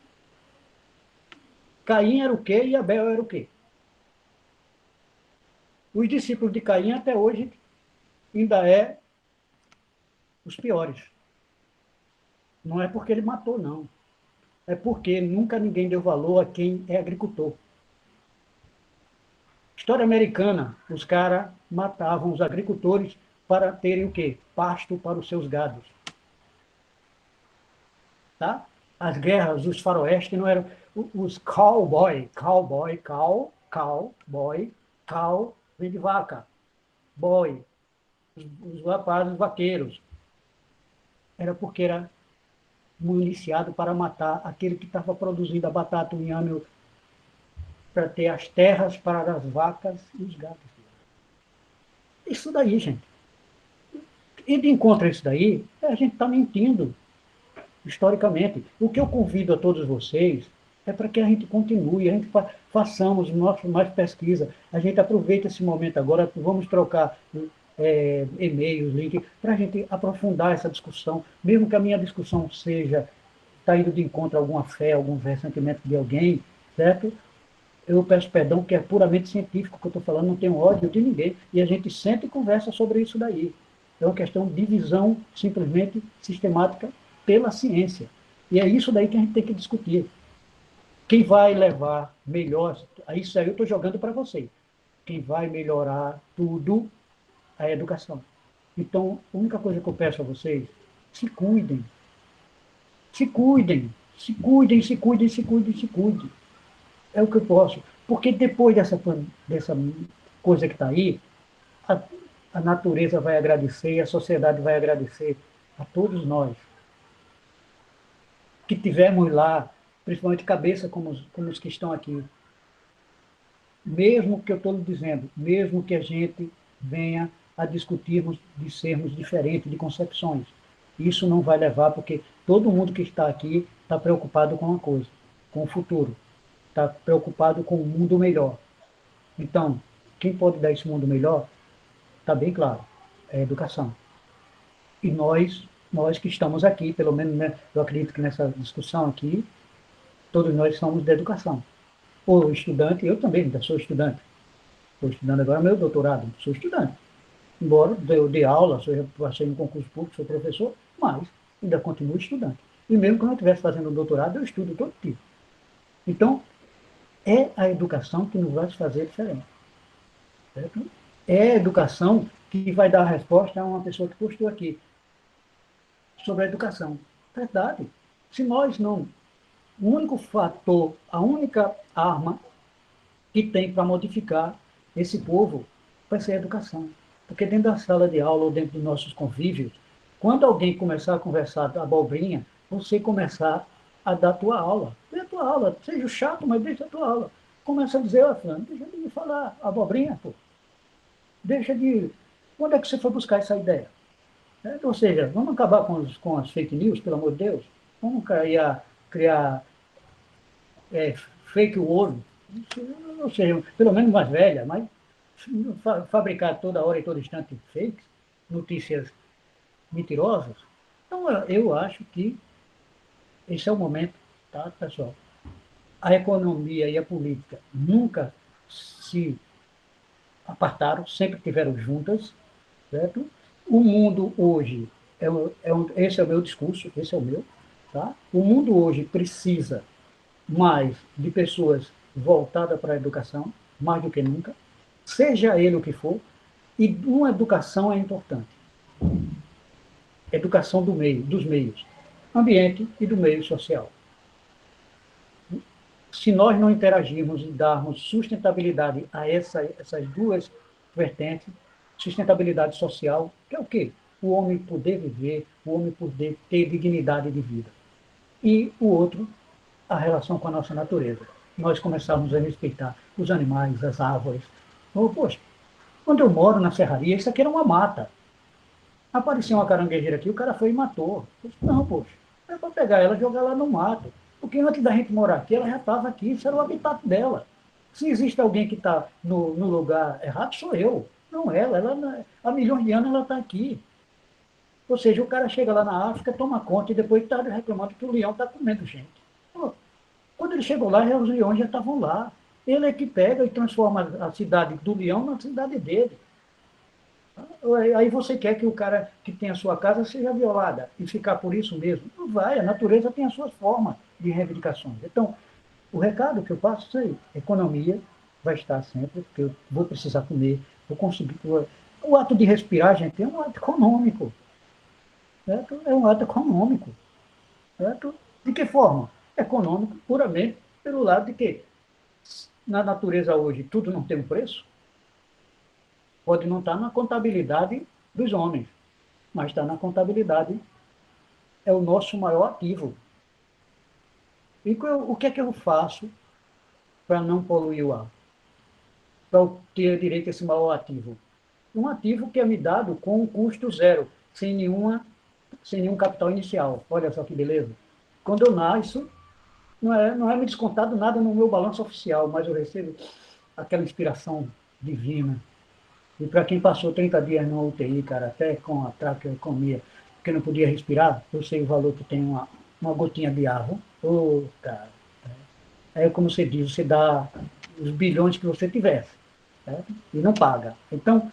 Speaker 2: Caim era o quê e Abel era o quê? Os discípulos de Caim até hoje ainda é os piores. Não é porque ele matou, não. É porque nunca ninguém deu valor a quem é agricultor. História americana, os caras matavam os agricultores para terem o quê? Pasto para os seus gados. Tá? As guerras, os faroestes não eram os cow, vem de vaca, boy, os rapazes vaqueiros. Era porque era municiado para matar aquele que estava produzindo a batata, o inhame, para ter as terras para as vacas e os gados. Isso daí, gente. E de encontro a isso daí, a gente está mentindo historicamente. O que eu convido a todos vocês é para que a gente continue, a gente façamos mais pesquisa, a gente aproveita esse momento agora, vamos trocar e-mails, link, para a gente aprofundar essa discussão, mesmo que a minha discussão seja está indo de encontro a alguma fé, algum ressentimento de alguém, certo? Eu peço perdão, que é puramente científico que eu estou falando, não tenho ódio de ninguém, e a gente senta e conversa sobre isso daí. É uma questão de visão simplesmente sistemática pela ciência. E é isso daí que a gente tem que discutir. Quem vai levar melhor, isso aí eu estou jogando para vocês, quem vai melhorar tudo é a educação. Então, a única coisa que eu peço a vocês, se cuidem, se cuidem, se cuidem, se cuidem, se cuidem, se cuidem. É o que eu posso. Porque depois dessa coisa que está aí, a, a natureza vai agradecer, a sociedade vai agradecer a todos nós que tivemos lá, principalmente cabeça como os que estão aqui. Mesmo que eu estou lhe dizendo, mesmo que a gente venha a discutirmos de sermos diferentes de concepções, isso não vai levar, porque todo mundo que está aqui está preocupado com uma coisa, com o futuro, está preocupado com um mundo melhor. Então, quem pode dar esse mundo melhor, está bem claro, é a educação. E nós que estamos aqui, pelo menos, né, eu acredito que nessa discussão aqui, todos nós somos da educação. O estudante, eu também ainda sou estudante. Estou estudando agora meu doutorado, sou estudante. Embora eu dê aula, passei no concurso público, sou professor, mas ainda continuo estudante. E mesmo quando eu estivesse fazendo um doutorado, eu estudo todo dia. Então, é a educação que nos vai fazer diferente. Certo? É a educação que vai dar a resposta a uma pessoa que postou aqui sobre a educação. Verdade. Se nós não. O único fator, a única arma que tem para modificar esse povo vai ser a educação. Porque dentro da sala de aula ou dentro dos nossos convívios, quando alguém começar a conversar abobrinha, você começar a dar a tua aula. Dê a tua aula. Seja chato, mas deixa a tua aula. Começa a dizer, ó, Fulano, deixa de me falar abobrinha, pô. Deixa de. Onde é que você foi buscar essa ideia? Ou seja, vamos acabar com as fake news, pelo amor de Deus? Vamos criar fake ouro, ou seja, pelo menos mais velha, mas fabricar toda hora e todo instante fakes, notícias mentirosas. Então, eu acho que esse é o momento, tá, pessoal? A economia e a política nunca se apartaram, sempre estiveram juntas, certo? O mundo hoje, esse é o meu discurso, esse é o meu, tá? O mundo hoje precisa mais de pessoas voltadas para a educação, mais do que nunca, seja ele o que for, e uma educação é importante. Educação dos meios, ambiente e do meio social. Se nós não interagirmos e darmos sustentabilidade a essas duas vertentes, sustentabilidade social, que é o quê? O homem poder viver, o homem poder ter dignidade de vida. E o outro, a relação com a nossa natureza. Nós começamos a respeitar os animais, as árvores. Oh, poxa, quando eu moro na serraria, isso aqui era uma mata. Apareceu uma caranguejeira aqui, o cara foi e matou. Eu disse, não, poxa, é para pegar ela e jogar lá no mato. Porque antes da gente morar aqui, ela já estava aqui, isso era o habitat dela. Se existe alguém que está no lugar errado, sou eu, não ela. Há milhões de anos ela está aqui. Ou seja, o cara chega lá na África, toma conta e depois está reclamando que o leão está comendo gente. Pô, quando ele chegou lá, os leões já estavam lá. Ele é que pega e transforma a cidade do leão na cidade dele. Aí você quer que o cara que tem a sua casa seja violada e ficar por isso mesmo? Não vai, a natureza tem as suas formas de reivindicações. Então, o recado que eu passo é isso aí. Economia vai estar sempre, porque eu vou precisar comer, vou conseguir. O ato de respirar, gente, é um ato econômico. Certo? É um ato econômico. Certo? De que forma? Econômico, puramente pelo lado de que na natureza hoje tudo não tem um preço, pode não estar na contabilidade dos homens, mas está na contabilidade, é o nosso maior ativo. E o que é que eu faço para não poluir o ar? Para eu ter direito a esse maior ativo? Um ativo que é me dado com um custo zero, sem nenhum capital inicial. Olha só que beleza. Quando eu nasço, não é me descontado nada no meu balanço oficial, mas eu recebo aquela inspiração divina. E para quem passou 30 dias no UTI, cara, até com a traqueotomia, porque não podia respirar, eu sei o valor que tem uma gotinha de água. Ô, cara, é como você diz, você dá os bilhões que você tivesse, certo? E não paga. Então,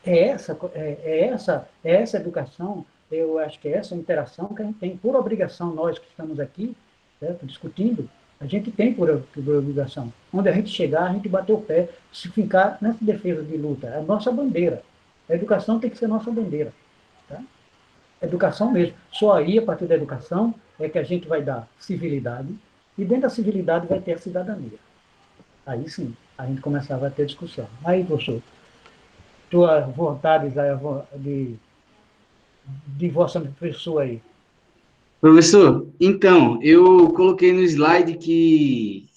Speaker 2: é essa educação, eu acho que é essa interação que a gente tem por obrigação, nós que estamos aqui, certo? Discutindo, a gente tem por obrigação. Onde a gente chegar, a gente bater o pé, se ficar nessa defesa de luta. É a nossa bandeira. A educação tem que ser nossa bandeira. Tá? Educação mesmo. Só aí, a partir da educação, é que a gente vai dar civilidade, e dentro da civilidade vai ter a cidadania. Aí sim, a gente começava a ter discussão. Aí, professor, tua vontade de vossa pessoa aí.
Speaker 1: Professor, então, eu coloquei no slide que,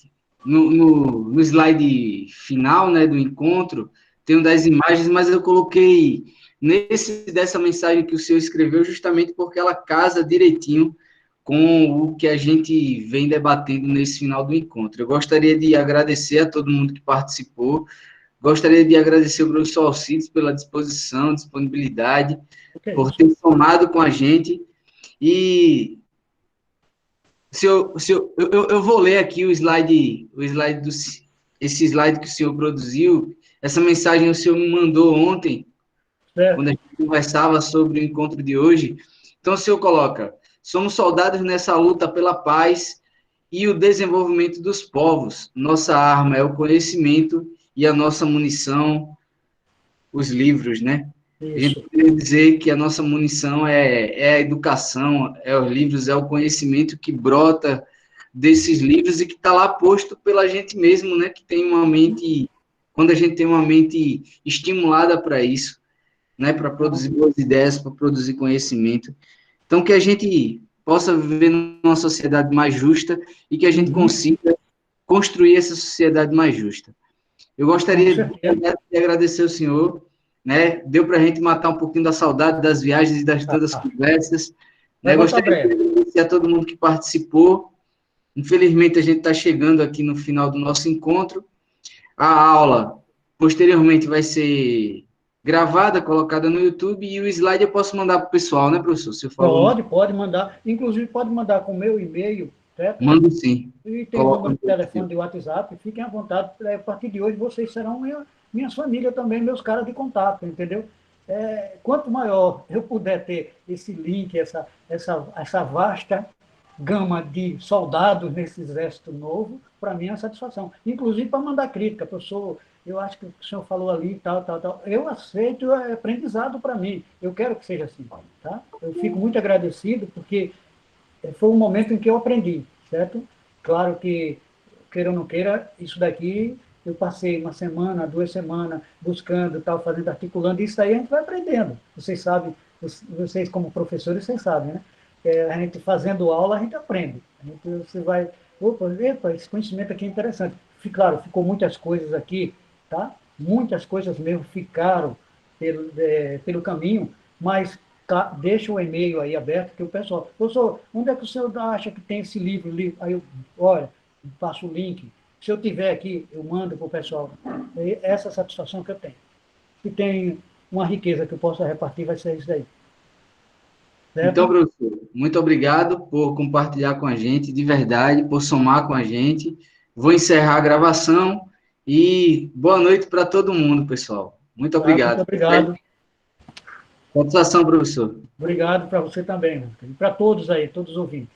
Speaker 1: no slide final, né, do encontro, tem um das imagens, mas eu coloquei dessa mensagem que o senhor escreveu justamente porque ela casa direitinho com o que a gente vem debatendo nesse final do encontro. Eu gostaria de agradecer a todo mundo que participou, gostaria de agradecer ao professor Alcides pela disposição, disponibilidade,
Speaker 2: O que é
Speaker 1: por
Speaker 2: isso?
Speaker 1: ter somado com a gente, e eu vou ler aqui esse slide que o senhor produziu, essa mensagem o senhor me mandou ontem, quando a
Speaker 2: Certo?
Speaker 1: gente conversava sobre o encontro de hoje. Então, o senhor coloca: somos soldados nessa luta pela paz e o desenvolvimento dos povos. Nossa arma é o conhecimento e a nossa munição, os livros, né? A gente
Speaker 2: Isso.
Speaker 1: poderia dizer que a nossa munição é a educação, é os livros, é o conhecimento que brota desses livros e que está lá posto pela gente mesmo, né? Que tem uma mente, quando a gente tem uma mente estimulada para isso, né? Para produzir boas ideias, para produzir conhecimento. Então, que a gente possa viver numa sociedade mais justa e que a gente
Speaker 2: Uhum.
Speaker 1: consiga construir essa sociedade mais justa. Eu
Speaker 2: Com
Speaker 1: gostaria
Speaker 2: certeza.
Speaker 1: de agradecer ao senhor, né? Deu para a gente matar um pouquinho da saudade das viagens e das todas as
Speaker 2: Ah,
Speaker 1: conversas,
Speaker 2: vai
Speaker 1: né?
Speaker 2: voltar
Speaker 1: Gostaria de
Speaker 2: breve.
Speaker 1: agradecer a todo mundo que participou. Infelizmente, a gente está chegando aqui no final do nosso encontro. A aula, posteriormente, vai ser gravada, colocada no YouTube, e o slide eu posso mandar para o pessoal, né, professor? Você falou no...
Speaker 2: Pode mandar. Inclusive, pode mandar com o meu e-mail, certo?
Speaker 1: Mando sim.
Speaker 2: E tem o
Speaker 1: Coloco
Speaker 2: número
Speaker 1: no
Speaker 2: de telefone
Speaker 1: perfil.
Speaker 2: de WhatsApp. Fiquem à vontade. A partir de hoje, vocês serão minhas famílias também, meus caras de contato, entendeu? Quanto maior eu puder ter esse link, essa vasta gama de soldados nesse exército novo, para mim é uma satisfação. Inclusive para mandar crítica, professor, eu acho que o senhor falou ali, tal, tal, tal. Eu aceito, é aprendizado para mim. Eu quero que seja assim. Tá? Eu fico muito agradecido, porque foi um momento em que eu aprendi, certo? Claro que, queira ou não queira, isso daqui eu passei uma semana, 2 semanas buscando, tal, fazendo, articulando, isso aí a gente vai aprendendo. Vocês sabem, vocês como professores, vocês sabem, né? A gente fazendo aula, a gente aprende. Você vai, opa, epa, esse conhecimento aqui é interessante. Claro, ficou muitas coisas aqui, tá? Muitas coisas mesmo ficaram pelo caminho, mas deixa o e-mail aí aberto, que o pessoal, professor, onde é que o senhor acha que tem esse livro? Aí eu, olha, passo o link. Se eu tiver aqui, eu mando para o pessoal. Essa satisfação que eu tenho. Se tem uma riqueza que eu possa repartir, vai ser isso daí.
Speaker 1: Então,
Speaker 2: Certo?
Speaker 1: professor, muito obrigado por compartilhar com a gente, de verdade, por somar com a gente. Vou encerrar a gravação e boa noite para todo mundo, pessoal. Muito
Speaker 2: Tá? Muito
Speaker 1: obrigado.
Speaker 2: obrigado.
Speaker 1: Satisfação, professor.
Speaker 2: Obrigado para você também, e para todos aí, todos os ouvintes.